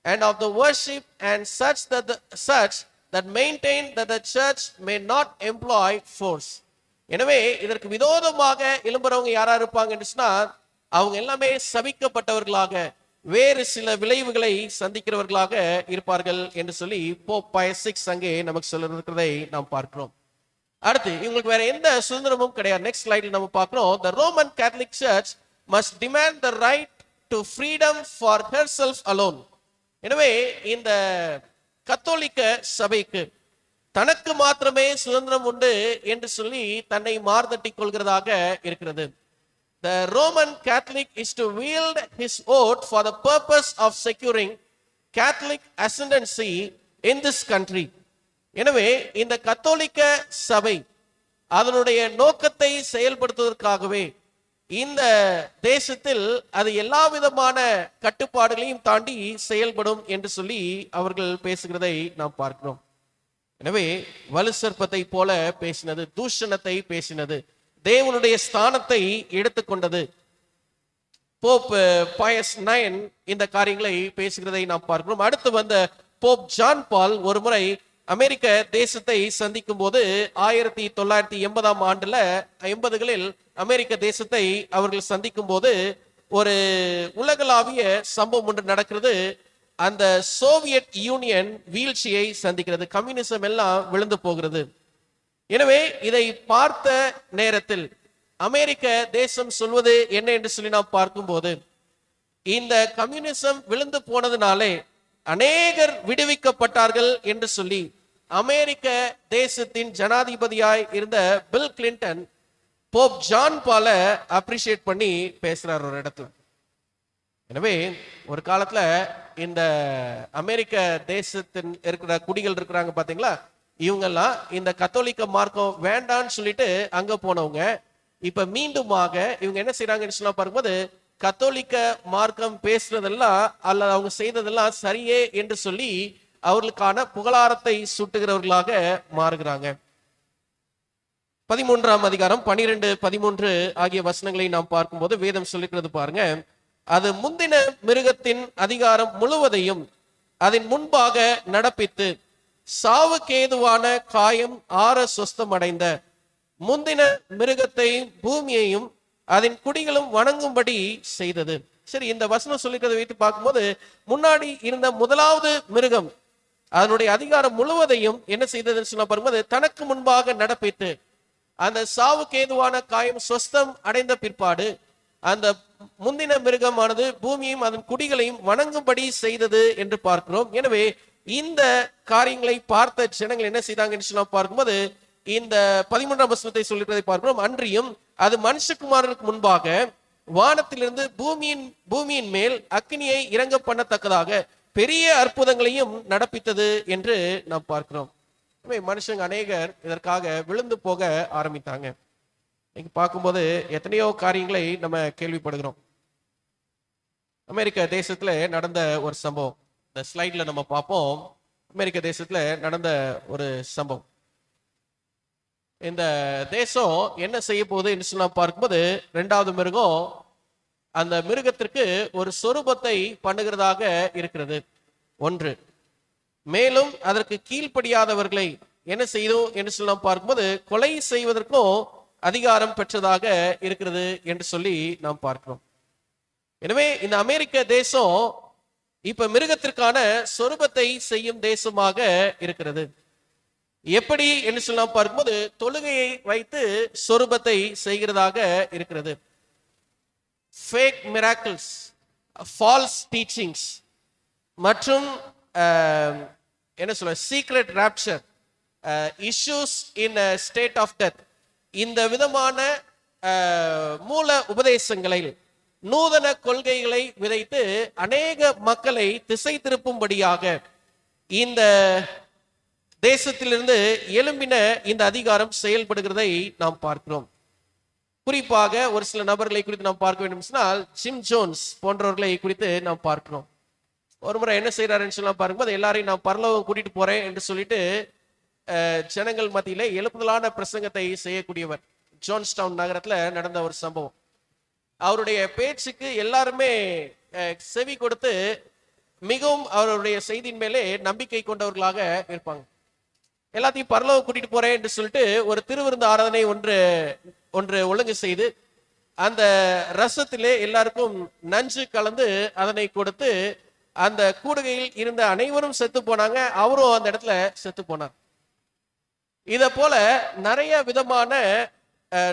and of the worship and such that maintain that the church may not employ force. எனவே இதற்கு விரோதமாக எழும்புறவங்க யாரா இருப்பாங்க என்று சொன்னால் அவங்க எல்லாமே சபிக்கப்பட்டவர்களாக, வேறு சில விளைவுகளை சந்திக்கிறவர்களாக இருப்பார்கள் என்று சொல்லி போப் பயஸ் 6 அங்கே நமக்கு சொல்லிருக்கிறதை நாம் பார்க்கிறோம். அடுத்து இவங்களுக்கு வேற எந்த சுதந்திரமும் கிடையாது. நெக்ஸ்ட் ஸ்லைடில் நம்ம பார்க்கிறோம். The Roman Catholic Church must demand the right to freedom for herself alone. எனவே இந்த கத்தோலிக்க சபைக்கு தனக்கு மாத்திரமே சுதந்திரம் உண்டு என்று சொல்லி தன்னை மார்தட்டிக் கொள்கிறதாக இருக்கிறது. The Roman Catholic is to wield his oath for the purpose of securing Catholic ascendancy in this country. எனவே இந்த கத்தோலிக்க சபை அதனுடைய நோக்கத்தை செயல்படுத்துவதற்காகவே இந்த தேசத்தில் அது எல்லா விதமான கட்டுப்பாடுகளையும் தாண்டி செயல்படும் என்று சொல்லி அவர்கள் பேசுகிறதை நாம் பார்க்கிறோம். எனவே வலு சர்ப்பத்தை போல பேசினது, தூஷணத்தை பேசினது, தேவனுடைய ஸ்தானத்தை எடுத்துக்கொண்டது. போப் பயஸ் 9 இந்த காரியங்களை பேசுகிறதை நாம் பார்க்கிறோம். அடுத்து வந்த போப் ஜான் பால் ஒரு முறை அமெரிக்க தேசத்தை சந்திக்கும் போது 1980 ஆண்டுல 80களில் அமெரிக்க தேசத்தை அவர்கள் சந்திக்கும் போது ஒரு உலகளாவிய சம்பவம் ஒன்று நடக்கிறது. அந்த சோவியத் யூனியன் வீழ்ச்சியை சந்திக்கிறது, கம்யூனிசம் எல்லாம் விழுந்து போகிறது. எனவே இதை பார்த்த நேரத்தில் அமெரிக்க தேசம் சொல்வது என்ன என்று சொல்லி நாம் பார்க்கும்போது இந்த கம்யூனிசம் விழுந்து போனதுனாலே அநேகர் விடுவிக்கப்பட்டார்கள் என்று சொல்லி அமெரிக்க தேசத்தின் ஜனாதிபதியாய் இருந்த பில் கிளின்டன் போப் ஜான் பால அப்ரிஷியேட் பண்ணி பேசுறார் ஒரு இடத்துல. எனவே ஒரு காலத்துல இந்த அமெரிக்க தேசத்தின் இருக்கிற குடிகள் இருக்கிறாங்க பாத்தீங்களா, இவங்கெல்லாம் இந்த கத்தோலிக்க மார்க்கம் வேண்டான்னு சொல்லிட்டு அங்க போனவங்க இப்ப மீண்டுமாக இவங்க என்ன செய்யறாங்கன்னு சொன்னா பார்க்கும்போது கத்தோலிக்க மார்க்கம் பேசுறதெல்லாம் அல்லது அவங்க செய்ததெல்லாம் சரியே என்று சொல்லி அவர்களுக்கான புகழாரத்தை சுட்டுகிறவர்களாக மாறுகிறாங்க. 13ஆம் அதிகாரம் 12, 13 ஆகிய வசனங்களை நாம் பார்க்கும்போது வேதம் சொல்லிக்கிறது பாருங்க. அது முந்தின மிருகத்தின் அதிகாரம் முழுவதையும் அதன் முன்பாக நடப்பித்து சாவுக்கேதுவான காயம் ஆற சொஸ்தமடைந்த முந்தின மிருகத்தையும் பூமியையும் அதன் குடிகளும் வணங்கும்படி செய்தது. சரி, இந்த வசனம் சொல்லிக்கிறதை வைத்து பார்க்கும்போது முன்னாடி இருந்த முதலாவது மிருகம் அதனுடைய அதிகாரம் முழுவதையும் என்ன செய்ததுன்னு சொன்ன பாரும்போது தனக்கு முன்பாக நடப்பித்து அந்த சாவுக்கேதுவான காயம் சொஸ்தம் அடைந்த பிற்பாடு அந்த முந்தின மிருகமானது பூமியையும் அதன் குடிகளையும் வணங்கும்படி செய்தது என்று பார்க்கிறோம். எனவே இந்த காரியங்களை பார்த்த ஜனங்கள் என்ன செய்தாங்கன்னு சொல்லி பார்க்கும்போது இந்த 13ஆம் வசனத்தை சொல்லிக்கிறதை பார்க்கிறோம். அன்றியும் அது மனுஷகுமாரனுக்கு முன்பாக வானத்திலிருந்து பூமியின் மேல் அக்கினியை இறங்க பண்ணத்தக்கதாக பெரிய அற்புதங்களையும் நடப்பித்தது என்று நாம் பார்க்கிறோம். மனுஷங்க அநேகர் இதற்காக விழுந்து போக ஆரம்பித்தாங்க. இன்னைக்கு பார்க்கும்போது எத்தனையோ காரியங்களை நம்ம கேள்விப்படுகிறோம். அமெரிக்க தேசத்துல நடந்த ஒரு சம்பவம் இந்த ஸ்லைட்ல நம்ம பார்ப்போம். அமெரிக்க தேசத்துல நடந்த ஒரு சம்பவம். இந்த தேசம் என்ன செய்ய போகுது என்று சொல்லி பார்க்கும்போது 2வது மிருகம் அந்த மிருகத்திற்கு ஒரு சொரூபத்தை பண்ணுகிறதாக இருக்கிறது ஒன்று. மேலும் அதற்கு கீழ்ப்படியாதவர்களை என்ன செய்யும் என்று சொல்லி நாம் பார்க்கும்போது கொலை செய்வதற்கும் அதிகாரம் பெற்றதாக இருக்கிறது என்று சொல்லி நாம் பார்க்கிறோம். எனவே இந்த அமெரிக்க தேசம் இப்ப மிருகத்திற்கான சொரூபத்தை செய்யும் தேசமாக இருக்கிறது. எப்படி என்று சொல்லி நாம் பார்க்கும்போது தொழுகையை வைத்து சொரூபத்தை செய்கிறதாக இருக்கிறது. ஃபேக் மிராக்கிள்ஸ், ஃபால்ஸ் டீச்சிங்ஸ் மற்றும் என்ன சொல்ல secret rapture, issues in state of death, இந்த விதமான மூல உபதேசங்களை நூதன கொள்கைகளை விதைத்து அநேக மக்களை திசை திருப்பும்படியாக இந்த தேசத்திலிருந்து எழும்பின இந்த அதிகாரம் செயல்படுகிறதை நாம் பார்க்கிறோம். குறிப்பாக ஒரு சில நபர்களை குறித்து நாம் பார்க்க வேண்டும் சொன்னால் ஜிம் ஜோன்ஸ் போன்றவர்களை குறித்து நாம் பார்க்கிறோம். ஒரு முறை என்ன செய்யறாருன்னு சொல்லலாம் பார்க்கும்போது எல்லாரையும் நான் பரலோகம் கூட்டிட்டு போறேன் என்று சொல்லிட்டு ஜனங்கள் மத்தியில எழுப்புதலான பிரசங்கத்தை செய்யக்கூடியவர். ஜோன்ஸ்டவுன் நகரத்துல நடந்த ஒரு சம்பவம். அவருடைய பேச்சுக்கு எல்லாருமே செவி கொடுத்து மிகவும் அவருடைய செய்தியின் மேலே நம்பிக்கை கொண்டவர்களாக இருப்பாங்க. எல்லாத்தையும் பரலோகம் கூட்டிட்டு போறேன் என்று சொல்லிட்டு ஒரு திருவிருந்து ஆராதனை ஒன்று ஒழுங்கு செய்து அந்த ரசத்திலே எல்லாருக்கும் நஞ்சு கலந்து அதனை கொடுத்து அந்த கூடுகையில் இருந்த அனைவரும் செத்து போனாங்க. அவரும் அந்த இடத்துல செத்து போனார். இத போல நிறைய விதமான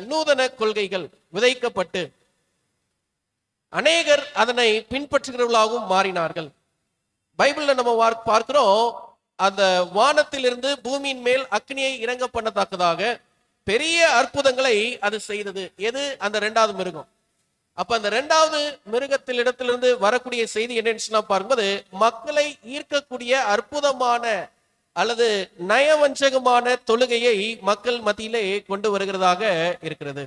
நூதன கொள்கைகள் விதைக்கப்பட்டு அநேகர் அதனை பின்பற்றுகிறவர்களாகவும் மாறினார்கள். பைபிள்ல நம்ம பார்க்கிறோம், அந்த வானத்திலிருந்து பூமியின் மேல் அக்னியை இறங்க பண்ணத்தக்கதாக பெரிய அற்புதங்களை அது செய்தது. எது? அந்த 2வது மிருகம். அப்ப அந்த 2வது மிருகத்திலிடத்திலிருந்து வரக்கூடிய செய்தி என்னன்னு பார்க்கும்போது மக்களை ஈர்க்கக்கூடிய அற்புதமான அல்லது நயவஞ்சகமான தொழுகையை மக்கள் மத்தியிலே கொண்டு வருகிறதாக இருக்கிறது.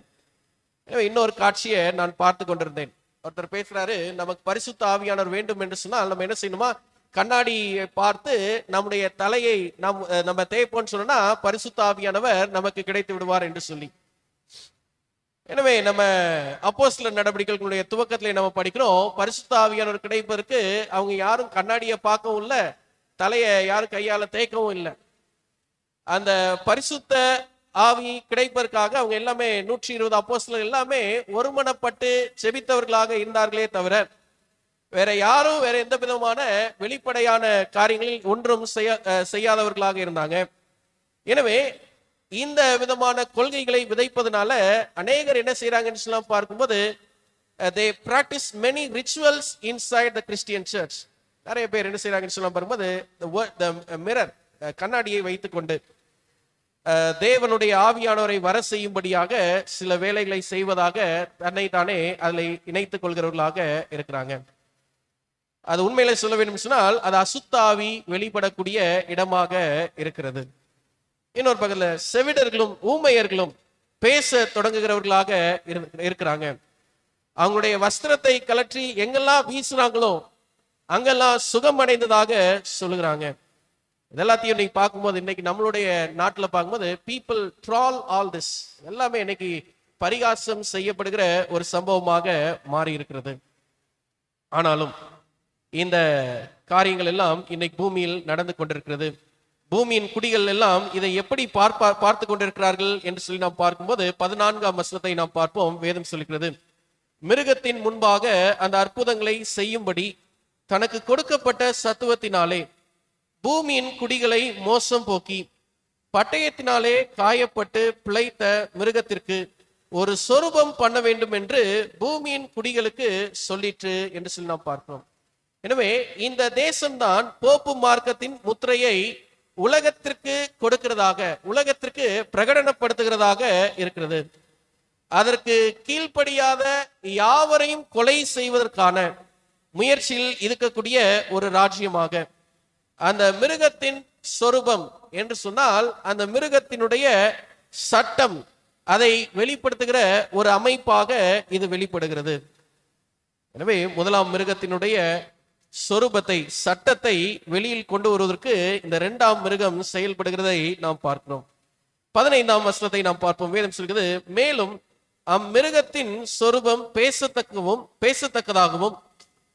இன்னொரு காட்சியை நான் பார்த்து கொண்டிருந்தேன். ஒருத்தர் பேசுறாரு, நமக்கு பரிசுத்த ஆவியானவர் வேண்டும் என்று சொன்னால் நம்ம என்ன செய்யணுமா, கண்ணாடியை பார்த்து நம்முடைய தலையை நம்ம தேய்ப்போன்னு சொன்னா பரிசுத்த ஆவியானவர் நமக்கு கிடைத்து விடுவார் என்று சொல்லி. எனவே நம்ம அப்போஸ்தலர் நடவடிக்கைகளுடைய துவக்கத்திலே நம்ம படிக்கிறோம், பரிசுத்த ஆவியானவர் கிடைப்பதற்கு அவங்க யாரும் கண்ணாடியை பார்க்கவும் இல்லை, தலையை யாரும் கையால தேய்க்கவும் இல்லை. அந்த பரிசுத்த ஆவி கிடைப்பதற்காக அவங்க எல்லாமே 120 அப்போஸ்தலர் எல்லாமே ஒருமனப்பட்டு செபித்தவர்களாக இருந்தார்களே தவிர வேற யாரும் வேற எந்த விதமான வெளிப்படையான காரியங்களில் ஒன்றும் செய்யாதவர்களாக இருந்தாங்க. எனவே இந்த விதமான கொள்கைகளை விதைப்பதனால அநேகர் என்ன செய்யறாங்கன்னு சொல்லி பார்க்கும்போது they practice many rituals inside the Christian church. நிறைய பேர் என்ன செய்யறாங்கன்னு சொல்லி பார்க்கும்போது the mirror, கண்ணாடியை வைத்துக்கொண்டு தேவனுடைய ஆவியானவரை வர செய்யும்படியாக சில வேலைகளை செய்வதாக தன்னை தானே அதில் இணைத்துக் கொள்கிறவர்களாக இருக்கிறாங்க. அது உண்மையில சொல்ல வேண்டும் சொன்னால் அது அசுத்த ஆவி வெளிப்படக்கூடிய இடமாக இருக்கிறது. இன்னொரு பக்கத்துல செவிடர்களும் ஊமையர்களும் பேச தொடங்குகிறவர்களாக இருக்கிறாங்க. அவங்களுடைய வஸ்திரத்தை கலற்றி எங்கெல்லாம் வீசுறாங்களோ அங்கெல்லாம் சுகம் அடைந்ததாக சொல்லுகிறாங்க. இதெல்லாத்தையும் இன்னைக்கு பார்க்கும்போது இன்னைக்கு நம்மளுடைய நாட்டில் பார்க்கும்போது பீப்புள் ட்ரால் ஆல் திஸ், எல்லாமே இன்னைக்கு பரிகாசம் செய்யப்படுகிற ஒரு சம்பவமாக மாறி இருக்கிறது. ஆனாலும் இந்த காரியங்கள் எல்லாம் இன்னைக்கு பூமியில் நடந்து கொண்டிருக்கிறது. பூமியின் குடிகள் எல்லாம் இதை எப்படி பார்த்து கொண்டிருக்கிறார்கள் என்று சொல்லி நாம் பார்க்கும்போது 14ஆம் வசனத்தை நாம் பார்ப்போம். வேதம் சொல்லுகிறது, மிருகத்தின் முன்பாக அந்த அற்புதங்களை செய்யும்படி தனக்கு கொடுக்கப்பட்ட சத்துவத்தினாலே பூமியின் குடிகளை மோசம் போக்கி பட்டயத்தினாலே காயப்பட்டு பிழைத்த மிருகத்திற்கு ஒரு சொரூபம் பண்ண வேண்டும் என்று பூமியின் குடிகளுக்கு சொல்லிற்று என்று சொல்லி நாம் பார்க்கிறோம். எனவே இந்த தேசம்தான் போப்பு மார்க்கத்தின் முத்திரையை உலகத்திற்கு கொடுக்கிறதாக, உலகத்திற்கு பிரகடனப்படுத்துகிறதாக இருக்கிறது. அதற்கு கீழ்ப்படியாத யாவரையும் கொலை செய்வதற்கான முயற்சியில் இருக்கக்கூடிய ஒரு ராஜ்யமாக, அந்த மிருகத்தின் சொரூபம் என்று சொன்னால் அந்த மிருகத்தினுடைய சட்டம், அதை வெளிப்படுத்துகிற ஒரு அமைப்பாக இது வெளிப்படுகிறது. எனவே முதலாம் மிருகத்தினுடைய சொரூபத்தை, சட்டத்தை வெளியில் கொண்டு வருவதற்கு இந்த இரண்டாம் மிருகம் செயல்படுகிறதை நாம் பார்க்கிறோம். 15ஆம் வசனத்தை நாம் பார்ப்போம். வேதம் சொல்கிறது, மேலும் அம்மிருகத்தின் சொரூபம் பேசத்தக்கதாகவும்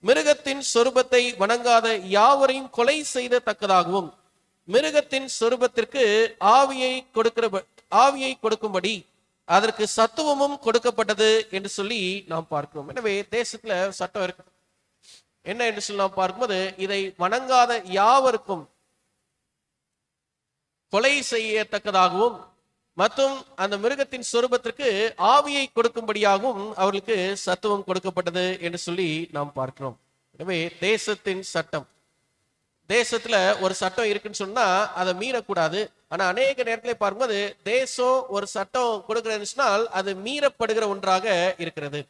மிருகத்தின் சொரூபத்தை வணங்காத யாவரையும் கொலை செய்தத்தக்கதாகவும் மிருகத்தின் சொரூபத்திற்கு ஆவியை கொடுக்கும்படி அதற்கு சத்துவமும் கொடுக்கப்பட்டது என்று சொல்லி நாம் பார்க்கிறோம். எனவே தேசத்துல சட்டம் இருக்கு. என்ன என்று சொல்லி நாம் பார்க்கும்போது, இதை வணங்காத யாவருக்கும் கொலை செய்யத்தக்கதாகவும் மற்றும் அந்த மிருகத்தின் சொரூபத்திற்கு ஆவியை கொடுக்கும்படியாகவும் அவர்களுக்கு சத்துவம் கொடுக்கப்பட்டது என்று சொல்லி நாம் பார்க்கிறோம். எனவே தேசத்தின் சட்டம், தேசத்துல ஒரு சட்டம் இருக்குன்னு சொன்னா அதை மீறக்கூடாது. ஆனா அநேக நேரத்திலே பார்க்கும்போது தேசம் ஒரு சட்டம் கொடுக்கிறதுன்னு சொன்னால் அது மீறப்படுகிற ஒன்றாக இருக்கிறது.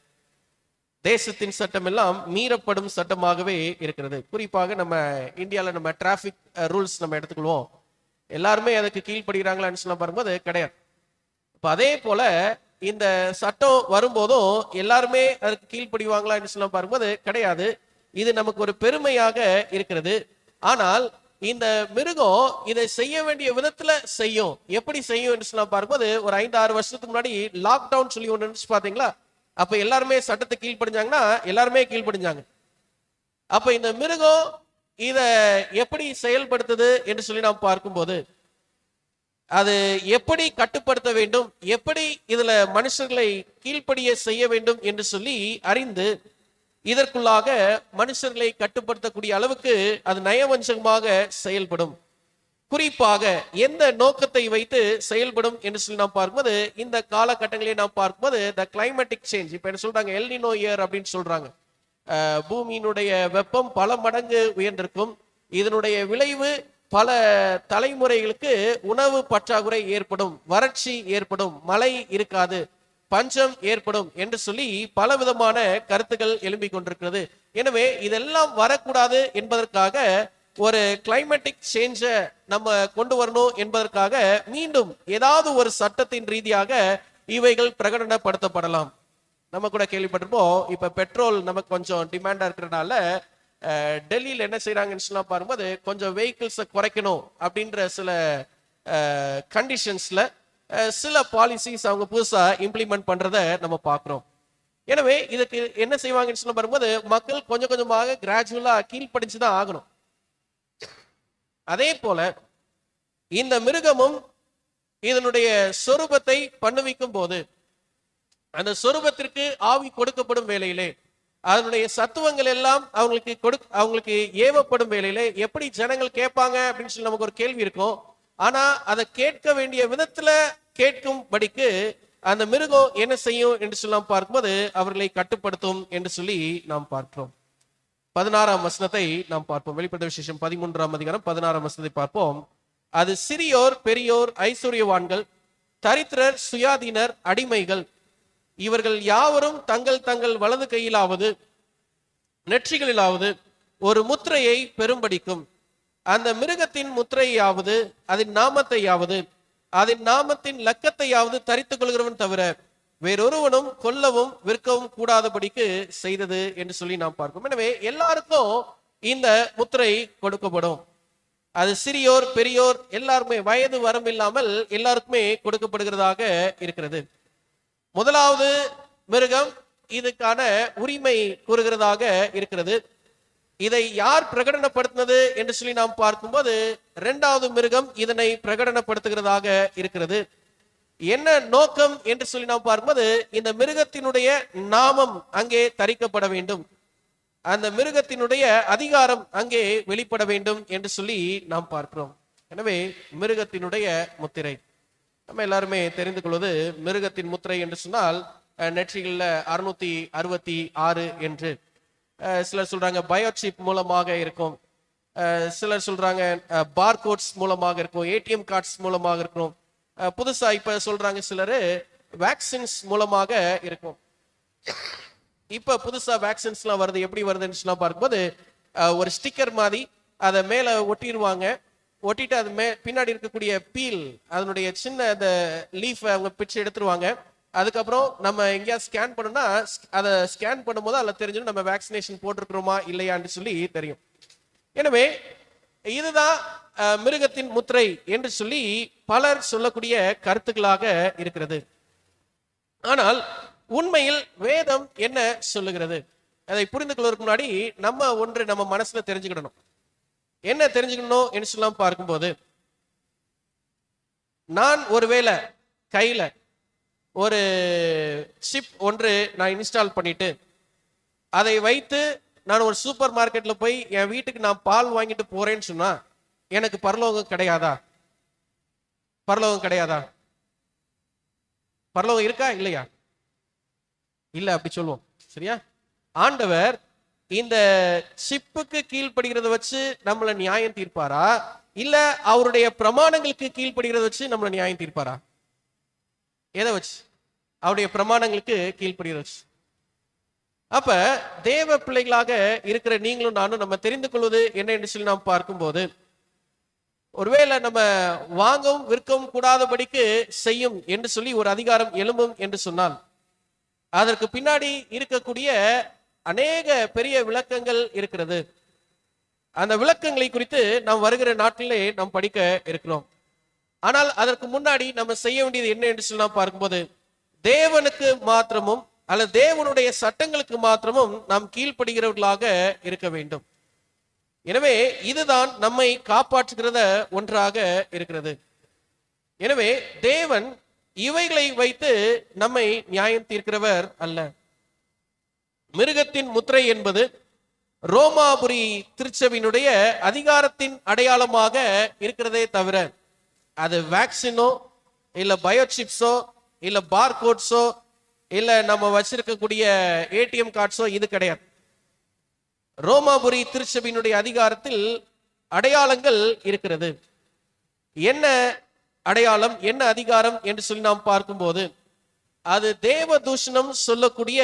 தேசத்தின் சட்டம் எல்லாம் மீறப்படும் சட்டமாகவே இருக்கிறது. குறிப்பாக நம்ம இந்தியாவில் நம்ம டிராபிக் ரூல்ஸ் நம்ம எடுத்துக்கொள்வோம். எல்லாருமே அதுக்கு கீழ்ப்படுகிறாங்களான்னு சொல்ல பார்க்கும்போது கிடையாது. இப்ப அதே போல இந்த சட்டம் வரும்போதும் எல்லாருமே அதுக்கு கீழ்ப்படிவாங்களான்னு சொல்ல பார்க்கும்போது கிடையாது. இது நமக்கு ஒரு பெருமையாக இருக்கிறது. ஆனால் இந்த மிருகம் இதை செய்ய வேண்டிய விதத்துல செய்யும். எப்படி செய்யும் என்று சொல்ல பார்க்கும்போது, ஒரு 5-6 வருஷத்துக்கு முன்னாடி லாக்டவுன் சொல்லி ஒன்று நினைச்சு பாத்தீங்களா? அப்ப எல்லாருமே சட்டத்தை கீழ்ப்படிஞ்சாங்கன்னா எல்லாருமே கீழ்ப்படிஞ்சாங்க. அப்ப இந்த மிருகம் இத எப்படி செயல்படுத்துது என்று சொல்லி நாம் பார்க்கும்போது, அது எப்படி கட்டுப்படுத்த வேண்டும், எப்படி இதுல மனுஷர்களை கீழ்ப்படிய செய்ய வேண்டும் என்று சொல்லி அறிந்து இதற்குள்ளாக மனுஷர்களை கட்டுப்படுத்தக்கூடிய அளவுக்கு அது நயவஞ்சகமாக செயல்படும். குறிப்பாக எந்த நோக்கத்தை வைத்து செயல்படும் என்று சொல்லி நாம் பார்க்கும்போது, இந்த காலகட்டங்களை நாம் பார்க்கும்போது த கிளைமேட்டிக் சேஞ்ச், இப்ப என்ன சொல்றாங்க, எல்னினோ இயர் அப்படின்னு சொல்றாங்க. பூமியினுடைய வெப்பம் பல மடங்கு உயர்ந்திருக்கும். இதனுடைய விளைவு பல தலைமுறைகளுக்கு உணவு பற்றாக்குறை ஏற்படும், வறட்சி ஏற்படும், மழை இருக்காது, பஞ்சம் ஏற்படும் என்று சொல்லி பல விதமான கருத்துக்கள் எழும்பிக் கொண்டிருக்கிறது. எனவே இதெல்லாம் வரக்கூடாது என்பதற்காக ஒரு கிளைமேட்டிக் சேஞ்ச நம்ம கொண்டு வரணும் என்பதற்காக மீண்டும் ஏதாவது ஒரு சட்டத்தின் ரீதியாக இவைகள் பிரகடனப்படுத்தப்படலாம். நம்ம கூட கேள்விப்பட்டிருப்போம், இப்ப பெட்ரோல் நமக்கு கொஞ்சம் டிமாண்டா இருக்கிறதுனால டெல்லியில் என்ன செய்யறாங்கன்னு சொல்லி பாரும்போது கொஞ்சம் வெஹிக்கிள்ஸை குறைக்கணும் அப்படின்ற சில கண்டிஷன்ஸ்ல சில பாலிசிஸ் அவங்க புதுசா இம்ப்ளிமெண்ட் பண்றத நம்ம பார்க்கிறோம். எனவே இதுக்கு என்ன செய்வாங்கன்னு சொல்ல வரும்போது மக்கள் கொஞ்சம் கொஞ்சமாக கிராஜுவலா கீழ்ப்படிஞ்சுதான் ஆகணும். அதே போல இந்த மிருகமும் இதனுடைய சொரூபத்தை பண்ணுவிக்கும் போது அந்த சொரூபத்திற்கு ஆவி கொடுக்கப்படும் வேளையிலே அதனுடைய சத்துவங்கள் எல்லாம் அவங்களுக்கு ஏவப்படும் வேளையிலே எப்படி ஜனங்கள் கேட்பாங்க அப்படின்னு சொல்லி நமக்கு ஒரு கேள்வி இருக்கும். ஆனா அதை கேட்க வேண்டிய விதத்துல கேட்கும்படிக்கு அந்த மிருகம் என்ன செய்யும் என்று சொல்லி பார்க்கும்போது அவர்களை கட்டுப்படுத்தும் என்று சொல்லி நாம் பார்க்கிறோம். 16ஆம் வசனத்தை நாம் பார்ப்போம். வெளிப்படுத்தின விசேஷம் 13ஆம் அதிகாரம் 16ஆம் வசனத்தை பார்ப்போம். அது சிறியோர் பெரியோர் ஐஸ்வர்யவான்கள் தரித்திரர் சுயாதீனர் அடிமைகள் இவர்கள் யாவரும் தங்கள் தங்கள் வலது கையிலாவது நெற்றிகளிலாவது ஒரு முத்திரையை பெரும்படிக்கும் அந்த மிருகத்தின் முத்திரையாவது அதன் நாமத்தையாவது அதன் நாமத்தின் லக்கத்தையாவது தரித்துக் கொள்கிறவன் தவிர வேறொருவனும் கொல்லவும் விற்கவும் கூடாதபடிக்கு செய்தது என்று சொல்லி நாம் பார்க்கிறோம். எனவே எல்லாருக்கும் இந்த முத்திரை கொடுக்கப்படும். அது சிறியோர் பெரியோர் எல்லாருமே வயது வரம்பில்லாமல் எல்லாருக்குமே கொடுக்கப்படுகிறதாக இருக்கிறது. முதலாவது மிருகம் இதுக்கான உரிமை கூறுகிறதாக இருக்கிறது. இதை யார் பிரகடனப்படுத்தினது என்று சொல்லி நாம் பார்க்கும்போது இரண்டாவது மிருகம் இதனை பிரகடனப்படுத்துகிறதாக இருக்கிறது. என்ன நோக்கம் என்று சொல்லி நாம் பார்க்கும்போது இந்த மிருகத்தினுடைய நாமம் அங்கே தரிக்கப்பட வேண்டும், அந்த மிருகத்தினுடைய அதிகாரம் அங்கே வெளிப்பட வேண்டும் என்று சொல்லி நாம் பார்க்கிறோம். எனவே மிருகத்தினுடைய முத்திரை நம்ம எல்லாருமே தெரிந்து கொள்வது, மிருகத்தின் முத்திரை என்று சொன்னால் நெற்றிகளில் 666 என்று சிலர் சொல்றாங்க பயோசிப் மூலமாக இருக்கும், சிலர் சொல்றாங்க பார்கோட்ஸ் மூலமாக இருக்கும், ஏடிஎம் கார்ட்ஸ் மூலமாக இருக்கும், புதுசா இப்ப சொல்றாங்க சிலர் வேக்சின்ஸ் மூலமாக இருக்கும். இப்ப புதுசா வேக்சின்ஸ்லாம் வருது. எப்படி வருதுன்னு பார்க்கும்போது ஒரு ஸ்டிக்கர் மாதிரி அதை மேல ஒட்டிடுவாங்க. ஒட்டிட்டு அது பின்னாடி இருக்கக்கூடிய பீல், அதனுடைய சின்ன அந்த லீஃப் அவங்க பிச்சு எடுத்துருவாங்க. அதுக்கப்புறம் நம்ம எங்கேயாவது ஸ்கேன் பண்ணோம்னா அதை ஸ்கேன் பண்ணும்போது அதில் தெரிஞ்சிடும் நம்ம வேக்சினேஷன் போட்டிருக்கிறோமா இல்லையான்னு சொல்லி தெரியும். எனவே இதுதான் மிருகத்தின் முத்திரை என்று சொல்லி பலர் சொல்லக்கூடிய கருத்துக்களாக இருக்கிறது. ஆனால் உண்மையில் வேதம் என்ன சொல்லுகிறது அதை புரிந்து கொள்வதற்கு முன்னாடி நம்ம மனசுல தெரிஞ்சுக்கிடணும். என்ன தெரிஞ்சுக்கணும் என்று சொல்லலாம் பார்க்கும்போது, நான் ஒருவேளை கையில ஒரு சிப் ஒன்று நான் இன்ஸ்டால் பண்ணிட்டு அதை வைத்து நான் ஒரு சூப்பர் மார்க்கெட்ல போய் என் வீட்டுக்கு நான் பால் வாங்கிட்டு போறேன்னு சொன்னா எனக்கு பரலோகம் கிடையாதா? பரலோகம் கிடையாதா? பரலோகம் இருக்கா இல்லையா? இல்ல அப்படி சொல்லுவோம். சரியா? ஆண்டவர் இந்த சிப்புக்கு கீழ்ப்படுகிறத வச்சு நம்மளை நியாயம் தீர்ப்பாரா, இல்ல அவருடைய பிரமாணங்களுக்கு கீழ்ப்படுகிறத வச்சு நம்மளை நியாயம் தீர்ப்பாரா? எதை வச்சு? அவருடைய பிரமாணங்களுக்கு கீழ்ப்படுகிறத வச்சு. அப்ப தேவ பிள்ளைகளாக இருக்கிற நீங்களும் நானும் நம்ம தெரிந்து கொள்வது என்ன என்று சொல்லி நாம் பார்க்கும்போது, ஒருவேளை நம்ம வாங்கவும் விற்கவும் கூடாதபடிக்கு செய்யும் என்று சொல்லி ஒரு அதிகாரம் எழும்பும் என்று சொன்னால் அதற்கு பின்னாடி இருக்கக்கூடிய அநேக பெரிய விளக்கங்கள் இருக்கிறது. அந்த விளக்கங்களை குறித்து நாம் வருகிற நாட்களிலே நாம் படிக்க இருக்கிறோம். ஆனால் அதற்கு முன்னாடி நம்ம செய்ய வேண்டியது என்ன என்று சொல்லி நாம் பார்க்கும்போது, தேவனுக்கு மாத்திரமும் அல்லது தேவனுடைய சட்டங்களுக்கு மாத்திரமும் நாம் கீழ்ப்படுகிறவர்களாக இருக்க வேண்டும். எனவே இதுதான் நம்மை காப்பாற்றுகிறத ஒன்றாக இருக்கிறது. எனவே தேவன் இவைகளை வைத்து நம்மை நியாயம் தீர்க்கிறவர் அல்ல. மிருகத்தின் முத்திரை என்பது ரோமாபுரி திருச்சபையினுடைய அதிகாரத்தின் அடையாளமாக இருக்கிறதே தவிர அது வேக்சினோ இல்ல பயோசிப்ஸோ இல்ல பார்கோட்ஸோ இல்ல நம்ம வச்சிருக்கக்கூடிய ஏடிஎம் கார்ட்ஸோ இது கிடையாது. ரோமாபுரி திருச்சபையினுடைய அதிகாரத்தில் அடையாளங்கள் இருக்கிறது. என்ன அடையாளம், என்ன அதிகாரம் என்று சொல்லி நாம் பார்க்கும்போது அது தேவ தூஷணம் சொல்லக்கூடிய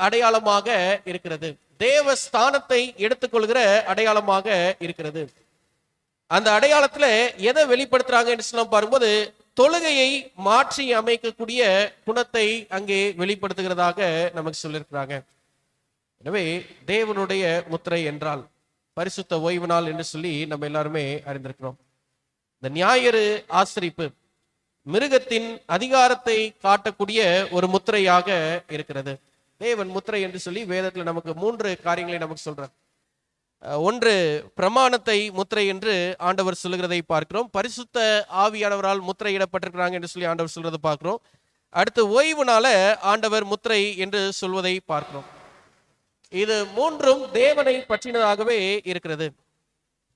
அடையாளமாக இருக்கிறது. தேவ ஸ்தானத்தை எடுத்துக்கொள்கிற அடையாளமாக இருக்கிறது. அந்த அடையாளத்துல எதை வெளிப்படுத்துறாங்க என்று சொல்லி பார்க்கும்போது தொழுகையை மாற்றி அமைக்கக்கூடிய குணத்தை அங்கே வெளிப்படுத்துகிறதாக நமக்கு சொல்லியிருக்கிறாங்க. எனவே தேவனுடைய முத்திரை என்றால் பரிசுத்த ஓய்வு நாள் என்று சொல்லி நம்ம எல்லாருமே அறிந்திருக்கிறோம். இந்த ஞாயிறு ஆசரிப்பு மிருகத்தின் அதிகாரத்தை காட்டக்கூடிய ஒரு முத்திரையாக இருக்கிறது. தேவன் முத்திரை என்று சொல்லி வேதத்துல நமக்கு 3 காரியங்களை நமக்கு சொல்றார். ஒன்று, பிரமாணத்தை முத்திரை என்று ஆண்டவர் சொல்லுகிறதை பார்க்கிறோம். பரிசுத்த ஆவியானவரால் முத்திரையிடப்பட்டிருக்கிறாங்க என்று சொல்லி ஆண்டவர் சொல்றதை பார்க்கிறோம். அடுத்து ஓய்வுனால ஆண்டவர் முத்திரை என்று சொல்வதை பார்க்கிறோம். இது 3ம் தேவனை பற்றினதாகவே இருக்கிறது.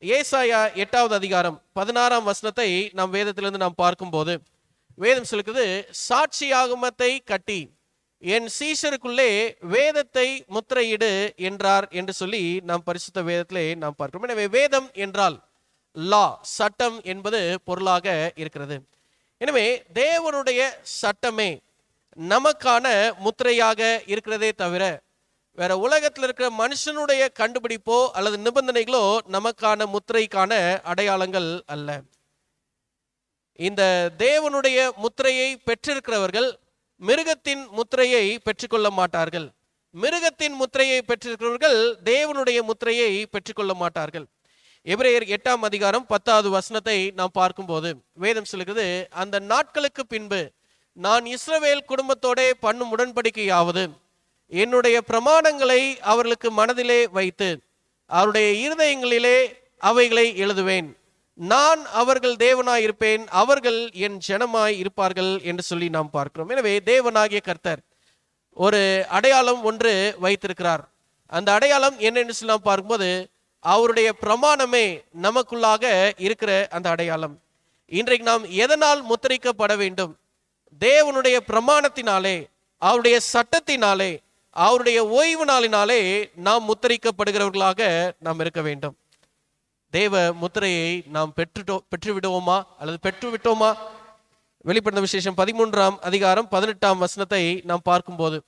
ஏசாயா 8வது அதிகாரம் 16ஆம் வசனத்தை நாம் வேதத்திலிருந்து நாம் பார்க்கும்போது வேதம் சொல்லுகிறது, சாட்சியாகமத்தை கட்டி என் சீஷருக்குள்ளே வேதத்தை முத்திரையிடு என்றார் என்று சொல்லி நாம் பரிசுத்த வேதத்திலே நாம் பார்க்கிறோம். எனவே வேதம் என்றால் லா, சட்டம் என்பது பொருளாக இருக்கிறது. எனவே தேவனுடைய சட்டமே நமக்கான முத்திரையாக இருக்கிறதே தவிர வேற உலகத்தில் இருக்கிற மனுஷனுடைய கண்டுபிடிப்போ அல்லது நிபந்தனைகளோ நமக்கான முத்திரைக்கான அடையாளங்கள் அல்ல. இந்த தேவனுடைய முத்திரையை பெற்றிருக்கிறவர்கள் மிருகத்தின் முத்திரையை பெற்றுக்கொள்ள மாட்டார்கள். மிருகத்தின் முத்திரையை பெற்றிருக்கிறவர்கள் தேவனுடைய முத்திரையை பெற்றுக்கொள்ள மாட்டார்கள். எபிரேயர் 8ஆம் அதிகாரம் 10வது வசனத்தை நாம் பார்க்கும்போது வேதம் சொல்லுகிறது, அந்த நாட்களுக்கு பின்பு நான் இஸ்ரவேல் குடும்பத்தோட பண்ணும் உடன்படிக்கையாவது என்னுடைய பிரமாணங்களை அவர்களுக்கு மனதிலே வைத்து அவருடைய இருதயங்களிலே அவைகளை எழுதுவேன். நான் அவர்கள் தேவனாய் இருப்பேன், அவர்கள் என் ஜனமாய் இருப்பார்கள் என்று சொல்லி நாம் பார்க்கிறோம். எனவே தேவனாகிய கர்த்தர் ஒரு அடையாளம் ஒன்று வைத்திருக்கிறார். அந்த அடையாளம் என்னன்னு சொல்லி நாம் பார்க்கும்போது அவருடைய பிரமாணமே நமக்குள்ளாக இருக்கிற அந்த அடையாளம். இன்றைக்கு நாம் எதனால் முத்திரைக்கப்பட வேண்டும்? தேவனுடைய பிரமாணத்தினாலே, அவருடைய சட்டத்தினாலே, அவருடைய ஓய்வு நாளினாலே நாம் முத்திரிக்கப்படுகிறவர்களாக நாம் இருக்க வேண்டும். தேவ முத்திரையை நாம் பெற்றுவிடுவோமா அல்லது பெற்றுவிட்டோமா? வெளிப்படுத்தின விசேஷம் 13ஆம் அதிகாரம் 18ஆம் வசனத்தை நாம் பார்க்கும்போது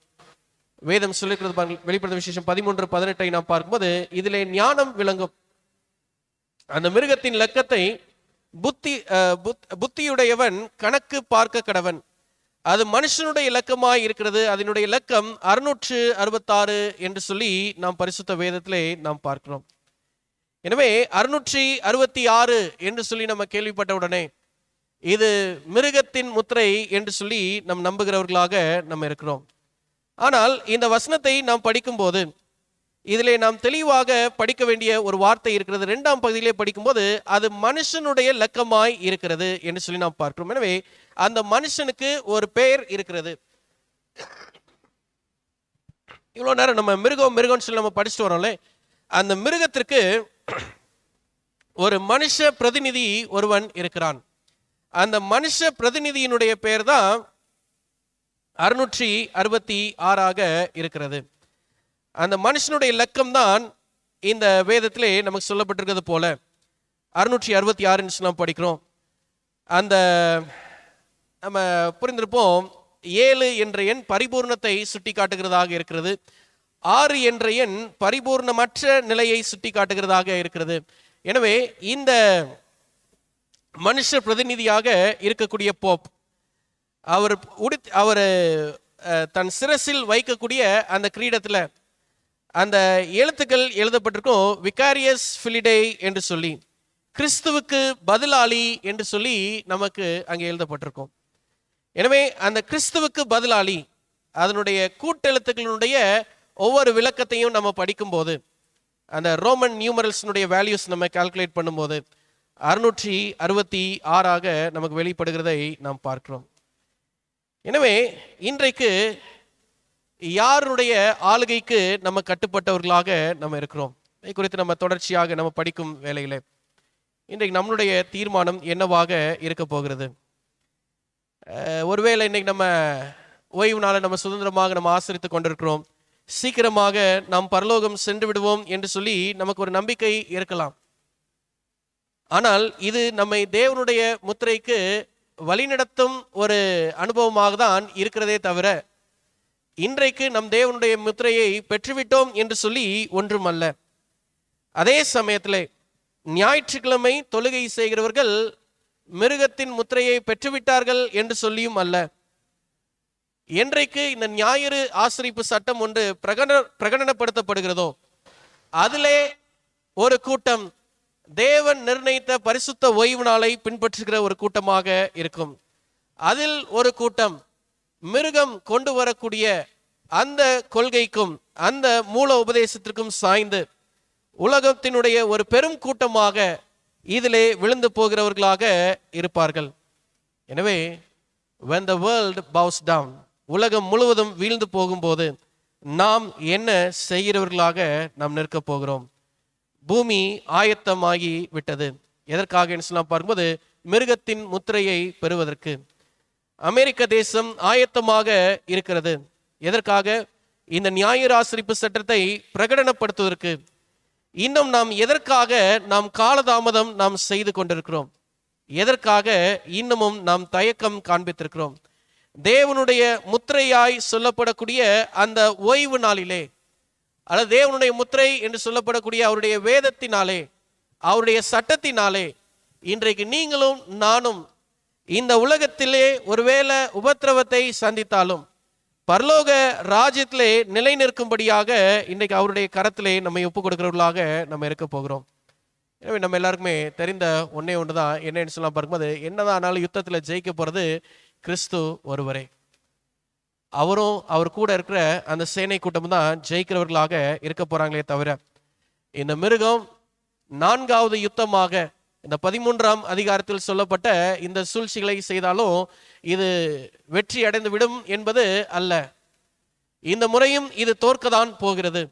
வேதம் சொல்லிக்கிறது. வெளிப்படுத்தின விசேஷம் 13:18 நாம் பார்க்கும்போது இதிலே ஞானம் விளங்கும். அந்த மிருகத்தின் லக்கத்தை புத்தியுடையவன் கணக்கு பார்க்க கடவன். அது மனுஷனுடைய இலக்கமாய் இருக்கிறது. அதனுடைய இலக்கம் 666 என்று சொல்லி நாம் பரிசுத்த வேதத்திலே நாம் பார்க்கிறோம். எனவே 666 என்று சொல்லி நம்ம கேள்விப்பட்ட உடனே இது மிருகத்தின் முத்திரை என்று சொல்லி நாம் நம்புகிறவர்களாக நம்ம இருக்கிறோம். ஆனால் இந்த வசனத்தை நாம் படிக்கும்போது இதிலே நாம் தெளிவாக படிக்க வேண்டிய ஒரு வார்த்தை இருக்கிறது. 2ஆம் பகுதியிலே படிக்கும்போது அது மனுஷனுடைய லக்கமாய் இருக்கிறது என்று சொல்லி நாம் பார்க்கிறோம். எனவே அந்த மனுஷனுக்கு ஒரு பெயர் இருக்கிறது. இவ்வளவு நேரம் நம்ம மிருகம் சொல்லி நம்ம படிச்சுட்டு வரோம்ல, அந்த மிருகத்திற்கு ஒரு மனுஷ பிரதிநிதி ஒருவன் இருக்கிறான். அந்த மனுஷ பிரதிநிதியினுடைய பெயர் தான் 666 இருக்கிறது. அந்த மனுஷனுடைய இலக்கம் தான் இந்த வேதத்திலே நமக்கு சொல்லப்பட்டிருக்கிறது போல 666 நாம் படிக்கிறோம். அந்த நம்ம புரிந்திருப்போம். 7 என்ற எண் பரிபூர்ணத்தை சுட்டி காட்டுகிறதாக இருக்கிறது. 6 என்ற எண் பரிபூர்ணமற்ற நிலையை சுட்டி காட்டுகிறதாக இருக்கிறது. எனவே இந்த மனுஷ பிரதிநிதியாக இருக்கக்கூடிய போப் அவர் தன் சிரசில் வைக்கக்கூடிய அந்த கிரீடத்தில் அந்த எழுத்துக்கள் எழுதப்பட்டிருக்கும் விகாரியஸ் ஃபிலிடே என்று சொல்லி, கிறிஸ்துவுக்கு பதிலாளி என்று சொல்லி நமக்கு அங்கே எழுதப்பட்டிருக்கும். எனவே அந்த கிறிஸ்துவுக்கு பதிலாளி அதனுடைய கூட்டெழுத்துக்களுடைய ஒவ்வொரு விளக்கத்தையும் நம்ம படிக்கும்போது அந்த ரோமன் நியூமரல்ஸினுடைய வேல்யூஸ் நம்ம கால்குலேட் பண்ணும்போது 666 நமக்கு வெளிப்படுகிறதை நாம் பார்க்கிறோம். எனவே இன்றைக்கு யாருடைய ஆளுகைக்கு நம்ம கட்டுப்பட்டவர்களாக நம்ம இருக்கிறோம்? இதை குறித்து நம்ம தொடர்ச்சியாக நம்ம படிக்கும் வேளையில இன்றைக்கு நம்மளுடைய தீர்மானம் என்னவாக இருக்க போகிறது? ஒருவேளை இன்னைக்கு நம்ம ஓய்வு நாளை நம்ம சுதந்திரமாக நம்ம ஆசரித்து கொண்டிருக்கிறோம். சீக்கிரமாக நாம் பரலோகம் சென்று விடுவோம் என்று சொல்லி நமக்கு ஒரு நம்பிக்கை இருக்கலாம். ஆனால் இது நம்மை தேவனுடைய முத்திரைக்கு வழிநடத்தும் ஒரு அனுபவமாக தான் இருக்கிறதே தவிர இன்றைக்கு நம் தேவனுடைய முத்திரையை பெற்றுவிட்டோம் என்று சொல்லி ஒன்றும் அல்ல. அதே சமயத்தில் ஞாயிற்றுக்கிழமை தொழுகை செய்கிறவர்கள் மிருகத்தின் முத்திரையை பெற்றுவிட்டார்கள் என்று சொல்லியும் அல்ல. என்றைக்கு இந்த ஞாயிறு ஆசரிப்பு சட்டம் ஒன்று பிரகடனப்படுத்தப்படுகிறதோ அதிலே ஒரு கூட்டம் தேவன் நிர்ணயித்த பரிசுத்த ஓய்வு நாளை பின்பற்றுகிற ஒரு கூட்டமாக இருக்கும். அதில் ஒரு கூட்டம் மிருகம் கொண்டு வரக்கூடிய அந்த கொள்கைக்கும் அந்த மூல உபதேசத்திற்கும் சாய்ந்து உலகத்தினுடைய ஒரு பெரும் கூட்டமாக இதிலே விழுந்து போகிறவர்களாக இருப்பார்கள். எனவே when the world bows down, உலகம் முழுவதும் வீழ்ந்து போகும்போது நாம் என்ன செய்கிறவர்களாக நாம் நிற்க போகிறோம்? பூமி ஆயத்தமாகி விட்டது. எதற்காக என்று சொல்லலாம் பார்க்கும்போது மிருகத்தின் முத்திரையை பெறுவதற்கு. அமெரிக்க தேசம் ஆயத்தமாக இருக்கிறது. எதற்காக? இந்த ஞாயிறு ஆசரிப்பு சட்டத்தை பிரகடனப்படுத்துவதற்கு. இன்னும் நாம் எதற்காக நாம் காலதாமதம் நாம் செய்து கொண்டிருக்கிறோம்? எதற்காக இன்னமும் நாம் தயக்கம் காண்பித்திருக்கிறோம்? தேவனுடைய முத்திரையாய் சொல்லப்படக்கூடிய அந்த ஓய்வு நாளிலே அல்லது தேவனுடைய முத்திரை என்று சொல்லப்படக்கூடிய அவருடைய வேதத்தினாலே அவருடைய சட்டத்தினாலே இன்றைக்கு நீங்களும் நானும் இந்த உலகத்திலே ஒருவேளை உபத்திரவத்தை சந்தித்தாலும் பரலோக ராஜ்யத்திலே நிலை நிற்கும்படியாக இன்றைக்கு அவருடைய கரத்திலே நம்மை ஒப்பு கொடுக்கிறவர்களாக நம்ம இருக்க போகிறோம். எனவே நம்ம எல்லாருக்குமே தெரிந்த ஒன்னே ஒன்று தான். என்னன்னு சொல்லலாம் பார்க்கும்போது என்னதான் ஆனாலும் யுத்தத்தில் ஜெயிக்க போகிறது கிறிஸ்து ஒருவரே. அவரும் அவர் கூட இருக்கிற அந்த சேனை கூட்டம் தான் ஜெயிக்கிறவர்களாக இருக்க போறாங்களே தவிர இந்த மிருகம் 4வது யுத்தமாக இந்த 13ஆம் அதிகாரத்தில் சொல்லப்பட்ட இந்த சூழ்ச்சிகளை செய்தாலும் இது வெற்றி அடைந்து விடும் என்பது அல்ல. இந்த முறையும் இது தோற்கதான் போகிறது.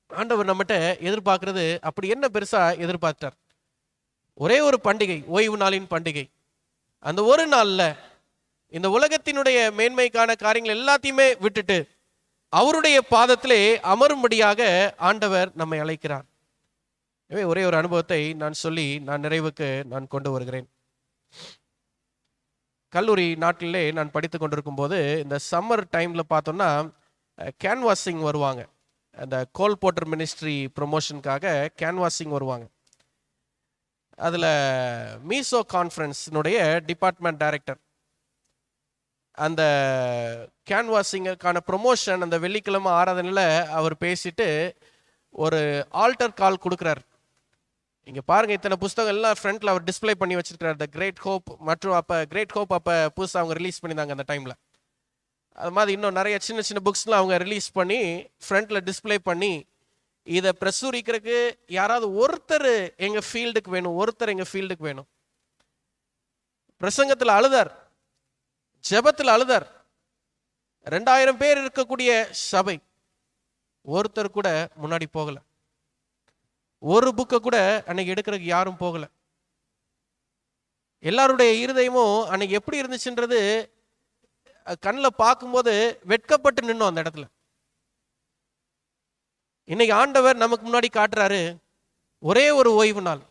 ஆண்டவர் நம்மகிட்ட எதிர்பார்க்கிறது அப்படி என்ன பெருசா எதிர்பார்த்தார்? ஒரே ஒரு பண்டிகை, ஓய்வு நாளின் பண்டிகை. அந்த ஒரு நாள்ல இந்த உலகத்தினுடைய மேன்மைக்கான காரியங்கள் எல்லாத்தையுமே விட்டுட்டு அவருடைய பாதத்திலே அமரும்படியாக ஆண்டவர் நம்மை அழைக்கிறார். எனவே ஒரே ஒரு அனுபவத்தை நான் சொல்லி நிறைவுக்கு கொண்டு வருகிறேன். கல்லூரி நாட்டிலே நான் படித்து கொண்டிருக்கும் போது இந்த சம்மர் டைம்ல பார்த்தோம்னா கேன்வாசிங் வருவாங்க. அந்த கோல் போட்டர் மினிஸ்ட்ரி ப்ரொமோஷனுக்காக கேன்வாசிங் வருவாங்க. அதில் மீசோ கான்ஃபரன்ஸினுடைய டிபார்ட்மெண்ட் டைரக்டர் அந்த கேன்வாசிங்குக்கான ப்ரொமோஷன் அந்த வெள்ளிக்கிழமை ஆராதனையில் அவர் பேசிட்டு ஒரு ஆல்டர் கால் கொடுக்குறார். இங்கே பாருங்கள், இத்தனை புஸ்தகம் எல்லாம் ஃப்ரண்ட்டில் அவர் டிஸ்பிளே பண்ணி வச்சிருக்கிறார். த கிரேட் ஹோப் மற்றும் கிரேட் ஹோப் புதுசாக அவங்க ரிலீஸ் பண்ணியிருந்தாங்க அந்த டைமில். அது மாதிரி இன்னும் நிறைய சின்ன சின்ன புக்ஸ்லாம் அவங்க ரிலீஸ் பண்ணி ஃப்ரண்ட்டில் டிஸ்பிளே பண்ணி இதை பிரசுரிக்கிறதுக்கு யாராவது ஒருத்தர் எங்கள் ஃபீல்டுக்கு வேணும். பிரசங்கத்தில் அழுதார், ஜெபத்தில் அழுதார். 2000 பேர் இருக்கக்கூடிய சபை, ஒருத்தர் கூட முன்னாடி போகல. ஒரு புக்கை கூட அன்னைக்கு எடுக்கிறதுக்கு யாரும் போகல. எல்லாருடைய இருதயமும் அன்னைக்கு எப்படி இருந்துச்சுன்றது கண்ணில் பார்க்கும்போது வெட்கப்பட்டு நின்னோம் அந்த இடத்துல. இன்னைக்கு ஆண்டவர் நமக்கு முன்னாடி காட்டுறாரு, ஒரே ஒரு ஓய்வு நாள்,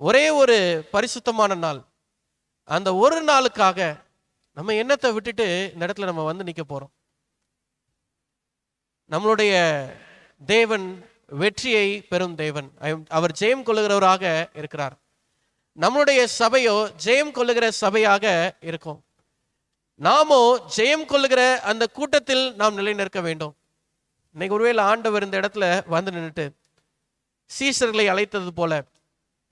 ஒரே ஒரு பரிசுத்தமான நாள். அந்த ஒரு நாளுக்காக நம்ம எண்ணத்தை விட்டுட்டு இந்த இடத்துல நம்ம வந்து நிற்க போறோம். நம்மளுடைய தேவன் வெற்றியை பெறும் தேவன். அவர் ஜெயம் கொள்ளுகிறவராக இருக்கிறார். நம்மளுடைய சபையோ ஜெயம் கொள்ளுகிற சபையாக இருக்கும். நாமோ ஜெயம் கொள்ளுகிற அந்த கூட்டத்தில் நாம் நிலை நிற்க வேண்டும். இன்னைக்கு ஒருவேளை ஆண்டவர் இந்த இடத்துல வந்து நின்றுட்டு சீசர்களை அழைத்தது போல,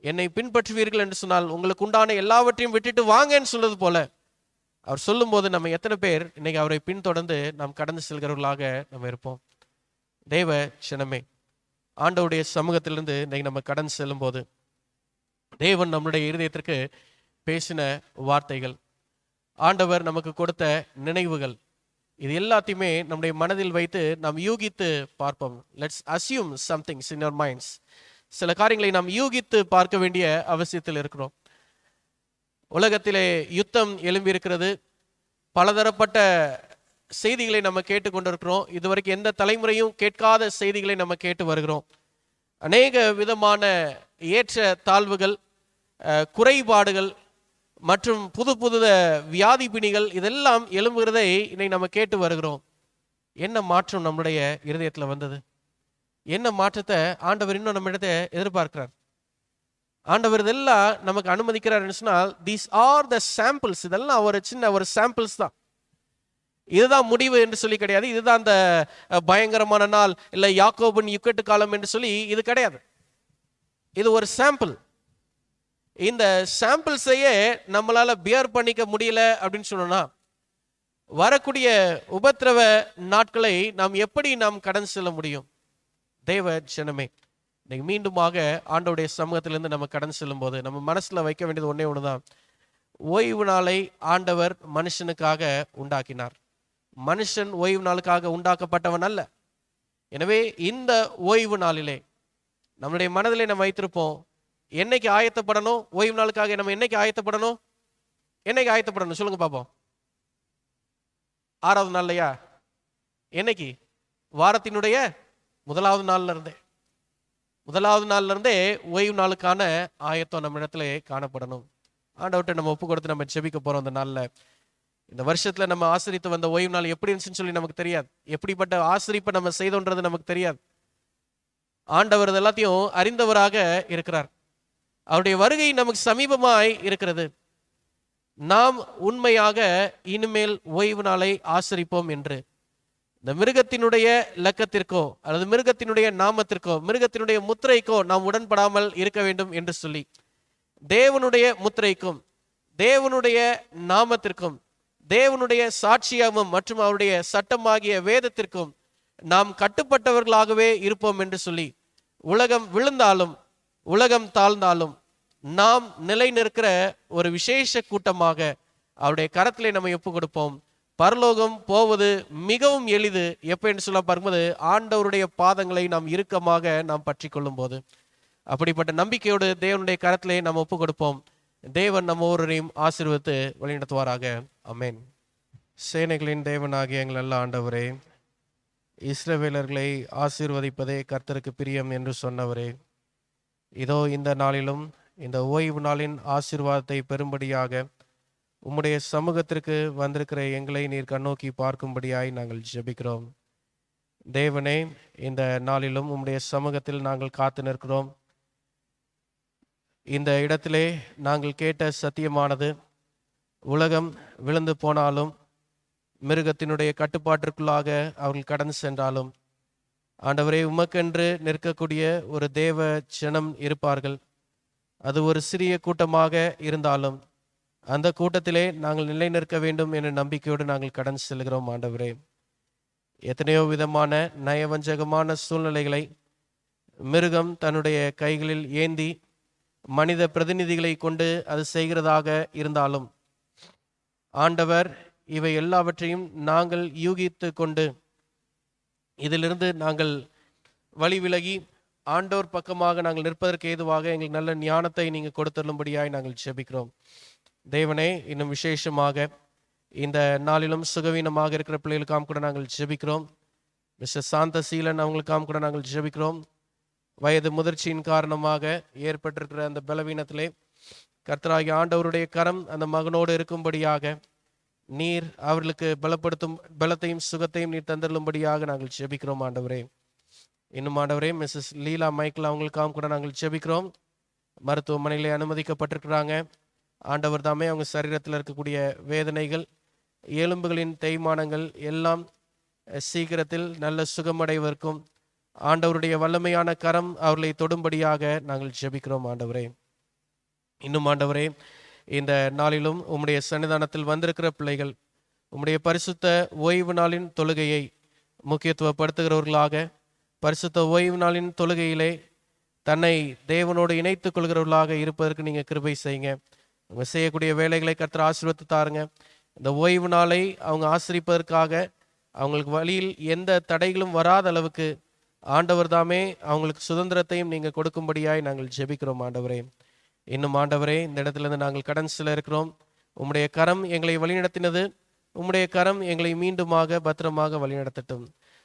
என்னை பின்பற்றுவீர்கள் என்று சொன்னால் உங்களுக்கு உண்டான எல்லாவற்றையும் விட்டுட்டு வாங்கன்னு சொல்றது போல அவர் சொல்லும் போது நம்ம எத்தனை பேர் இன்னைக்கு அவரை பின்தொடர்ந்து நாம் கடந்து செல்கிறவர்களாக நம்ம இருப்போம்? தேவ சினமே, ஆண்டவருடைய சமூகத்திலிருந்து இன்னைக்கு நம்ம கடந்து செல்லும் போது தேவன் நம்முடைய இருதயத்திற்கு பேசின வார்த்தைகள், ஆண்டவர் நமக்கு கொடுத்த நினைவுகள், இது எல்லாத்தையுமே நம்முடைய மனதில் வைத்து நாம் யூகித்து பார்ப்போம். Let's assume somethings in your minds. சில காரியங்களை நாம் யூகித்து பார்க்க வேண்டிய அவசியத்தில் இருக்கிறோம். உலகத்திலே யுத்தம் எழும்பி இருக்கிறது. பலதரப்பட்ட செய்திகளை நம்ம கேட்டுக்கொண்டிருக்கிறோம். இதுவரைக்கும் எந்த தலைமுறையும் கேட்காத செய்திகளை நம்ம கேட்டு வருகிறோம். அநேக விதமான ஏற்ற தாழ்வுகள், குறைபாடுகள் மற்றும் புது வியாதி பிணிகள் இதெல்லாம் எழும்புகிறதை இன்னைக்கு நம்ம கேட்டு வருகிறோம். என்ன மாற்றம் நம்முடைய இருதயத்தில் வந்தது? என்ன மாற்றத்தை ஆண்டவர் இன்னும் நம்ம இடத்தை எதிர்பார்க்கிறார்? ஆண்டவர் இதெல்லாம் நமக்கு அனுமதிக்கிறார் சொன்னால், தீஸ் ஆர் த சாம்பிள்ஸ். இதெல்லாம் ஒரு சின்ன ஒரு சாம்பிள்ஸ் தான். இதுதான் முடிவு என்று சொல்லி கிடையாது. இதுதான் அந்த பயங்கரமான நாள், இல்லை யாக்கோபின் யுக்கட்டு காலம் என்று சொல்லி இது கிடையாது. இது ஒரு சாம்பிள். இந்த சாம்பிள்ஸையே நம்மளால பியர் பண்ணிக்க முடியல அப்படின்னு சொன்னோம்னா, வரக்கூடிய உபத்திரவ நாட்களை நாம் எப்படி கடந்து செல்ல முடியும்? தேவ ஜனமே, இன்னைக்கு மீண்டுமாக ஆண்டவருடைய சமூகத்திலிருந்து நம்ம கடந்து செல்லும் போது நம்ம மனசுல வைக்க வேண்டியது ஒன்னே ஒண்ணுதான். ஓய்வு நாளை ஆண்டவர் மனுஷனுக்காக உண்டாக்கினார். மனுஷன் ஓய்வு நாளுக்காக உண்டாக்கப்பட்டவன் அல்ல. எனவே இந்த ஓய்வு நாளிலே நம்மளுடைய மனதிலே நம்ம வைத்திருப்போம், என்னைக்கு ஆயத்தப்படணும்? ஓய்வு நாளுக்காக நம்ம என்னைக்கு ஆயத்தப்படணும்? என்னைக்கு ஆயத்தப்படணும் சொல்லுங்க பாப்போம். 6வது நாள்லையா? என்னைக்கு? வாரத்தினுடைய முதலாவது நாள்ல இருந்தே ஓய்வு நாளுக்கான ஆயத்தம் நம்ம இடத்துல காணப்படணும். ஆண்டவர்கிட்ட நம்ம ஒப்பு கொடுத்து நம்ம ஜெபிக்க போறோம். அந்த நாள்ல, இந்த வருஷத்துல நம்ம ஆசிரித்து வந்த ஓய்வு நாள் எப்படி இருந்துச்சுன்னு சொல்லி நமக்கு தெரியாது. எப்படிப்பட்ட ஆசிரிப்பை நம்ம செய்தோன்றது நமக்கு தெரியாது. ஆண்டவர் எல்லாத்தையும் அறிந்தவராக இருக்கிறார். அவருடைய வருகை நமக்கு சமீபமாய் இருக்கிறது. நாம் உண்மையாக இனிமேல் ஓய்வு நாளை ஆசரிப்போம் என்று இந்த மிருகத்தினுடைய இலக்கத்திற்கோ அல்லது மிருகத்தினுடைய நாமத்திற்கோ மிருகத்தினுடைய முத்திரைக்கோ நாம் உடன்படாமல் இருக்க வேண்டும் என்று சொல்லி, தேவனுடைய முத்திரைக்கும் தேவனுடைய நாமத்திற்கும் தேவனுடைய சாட்சியாகவும் மற்றும் அவருடைய சட்டமாகிய வேதத்திற்கும் நாம் கட்டுப்பட்டவர்களாகவே இருப்போம் என்று சொல்லி, உலகம் விழுந்தாலும் உலகம் தாழ்ந்தாலும் நாம் நிலை நிற்கிற ஒரு விசேஷ கூட்டமாக அவருடைய கரத்திலே நம்ம ஒப்பு கொடுப்போம். பரலோகம் போவது மிகவும் எளிது. எப்ப என்று சொல்ல பார்க்கும்போது, ஆண்டவருடைய பாதங்களை நாம் இறுக்கமாக நாம் பற்றி கொள்ளும் போது. அப்படிப்பட்ட நம்பிக்கையோடு தேவனுடைய கரத்திலே நாம் ஒப்பு கொடுப்போம். தேவன் நம்ம ஒவ்வொருவரையும் ஆசீர்வதித்து வழிநடத்துவாராக. ஆமென். சேனைகளின் தேவனாகிய எங்கள் நல்ல ஆண்டவரே, இஸ்ரவேலர்களை ஆசீர்வதிப்பதே கர்த்தருக்கு பிரியம் என்று சொன்னவரே, இதோ இந்த நாளிலும் இந்த ஓய்வு நாளின் ஆசீர்வாதத்தை பெறும்படியாக உம்முடைய சமூகத்திற்கு வந்திருக்கிற எங்களை நீர் கண்ணோக்கி பார்க்கும்படியாய் நாங்கள் ஜெபிக்கிறோம். தேவனே, இந்த நாளிலும் உம்முடைய சமூகத்தில் நாங்கள் காத்து நிற்கிறோம். இந்த இடத்திலே நாங்கள் கேட்ட சத்தியமானது உலகம் விழுந்து போனாலும், மிருகத்தினுடைய கட்டுப்பாட்டிற்குள்ளாக அவர்கள் கடந்து சென்றாலும், ஆண்டவரே, உமக்கென்று நிற்கக்கூடிய ஒரு தேவ ஜனம் இருப்பார்கள். அது ஒரு சிறிய கூட்டமாக இருந்தாலும் அந்த கூட்டத்திலே நாங்கள் நிலை நிற்க வேண்டும் என்ற நம்பிக்கையோடு நாங்கள் கடந்து செல்கிறோம். ஆண்டவரே, எத்தனையோ விதமான நயவஞ்சகமான சூழ்நிலைகளை மிருகம் தன்னுடைய கைகளில் ஏந்தி மனித பிரதிநிதிகளை கொண்டு அது செய்கிறதாக இருந்தாலும், ஆண்டவர் இவை எல்லாவற்றையும் நாங்கள் யூகித்து கொண்டு இதிலிருந்து நாங்கள் வழி விலகி ஆண்டோர் பக்கமாக நாங்கள் நிற்பதற்கு ஏதுவாக எங்களுக்கு நல்ல ஞானத்தை நீங்கள் கொடுத்தருளும்படியாய் நாங்கள் ஜெபிக்கிறோம். தேவனே, இன்னும் விசேஷமாக இந்த நாளிலும் சுகவீனமாக இருக்கிற பிள்ளைகளுக்காம் கூட நாங்கள் ஜெபிக்கிறோம். மிஸ்டர் சாந்தசீலன் அவங்களுக்காம் கூட நாங்கள் ஜெபிக்கிறோம். வயது முதிர்ச்சியின் காரணமாக ஏற்பட்டிருக்கிற அந்த பலவீனத்திலே கர்த்தராகிய ஆண்டவருடைய கரம் அந்த மகனோடு இருக்கும்படியாக நீர் அவர்களுக்கு பலத்தையும் சுகத்தையும் நீர் தந்தருளும்படியாக நாங்கள் ஜெபிக்கிறோம். ஆண்டவரே, இன்னும் ஆண்டவரே, மிஸ்ஸஸ் லீலா மைக்கேல் அவங்களுக்காக கூட நாங்கள் ஜெபிக்கிறோம். மருத்துவமனையிலே அனுமதிக்கப்பட்டிருக்கிறாங்க. ஆண்டவர் தாமே அவங்க சரீரத்தில் இருக்கக்கூடிய வேதனைகள், எலும்புகளின் தேய்மானங்கள் எல்லாம் சீக்கிரத்தில் நல்ல சுகமடைவதற்கும் ஆண்டவருடைய வல்லமையான கரம் அவர்களை தொடும்படியாக நாங்கள் ஜெபிக்கிறோம். ஆண்டவரே, இன்னும் ஆண்டவரே, இந்த நாளிலும் உம்முடைய சன்னிதானத்தில் வந்திருக்கிற பிள்ளைகள் உம்முடைய பரிசுத்த ஓய்வு நாளின் தொழுகையை முக்கியத்துவப்படுத்துகிறவர்களாக, பரிசுத்த ஓய்வு நாளின் தொழுகையிலே தன்னை தேவனோடு இணைத்துக் கொள்கிறவர்களாக இருப்பதற்கு நீங்கள் கிருபை செய்யுங்க. அவங்க செய்யக்கூடிய வேலைகளை கர்த்தர் ஆசீர்வதித்து தாருங்க. இந்த ஓய்வு நாளை அவங்க ஆசிரிப்பதற்காக அவங்களுக்கு வழியில் எந்த தடைகளும் வராத அளவுக்கு ஆண்டவர் தாமே அவங்களுக்கு சுதந்திரத்தையும் நீங்கள் கொடுக்கும்படியாய் நாங்கள் ஜெபிக்கிறோம். ஆண்டவரே, இன்னும் ஆண்டவரே, இந்த இடத்துலேருந்து நாங்கள் கடன் செல்ல இருக்கிறோம். உம்முடைய கரம் எங்களை வழிநடத்தினது, உம்முடைய கரம் எங்களை மீண்டுமாக பத்திரமாக வழிநடத்தட்டும்.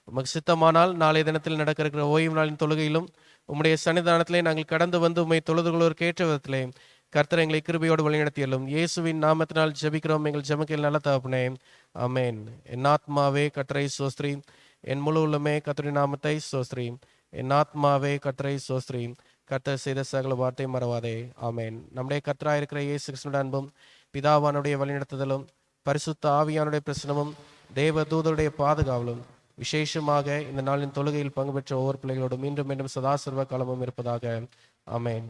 உமக்கு சித்தமானால் நாளைய தினத்தில் நடக்க இருக்கிற ஓய்வு நாளின் தொழுகையிலும் உம்முடைய சன்னிதானத்திலே நாங்கள் கடந்து வந்து உம்மை தொழுதுகளோருக்கு ஏற்ற விதத்திலே கர்த்தர் எங்களை கிருபையோடு வழிநடத்தியலும் இயேசுவின் நாமத்தினால் ஜெபிக்கிறோம் எங்கள் ஜெபத்தில் நல்ல தகப்பனே, ஆமென். என் ஆத்மாவே கர்த்தரை ஸ்தோத்திரி, என் முழு உள்ளமே கர்த்தருடைய நாமத்தை ஸ்தோத்திரி. என் ஆத்மாவே கர்த்தரை ஸ்தோத்திரி, கர்த்தர் செய்த சகல வார்த்தை மறவாதே. ஆமென். நம்முடைய கர்த்தராக இருக்கிற இயேசு கிறிஸ்துவின் அன்பும் பிதாவானுடைய வழிநடத்துதலும் பரிசுத்த ஆவியானுடைய பிரசனமும் தேவ தூதருடைய பாதுகாவலும் விசேஷமாக இந்த நாளின் தொழுகையில் பங்கு பெற்ற ஒவ்வொரு பிள்ளைகளோடும் மீண்டும் மீண்டும் சதா சர்வ காலமும் இருப்பதாக. ஆமென்.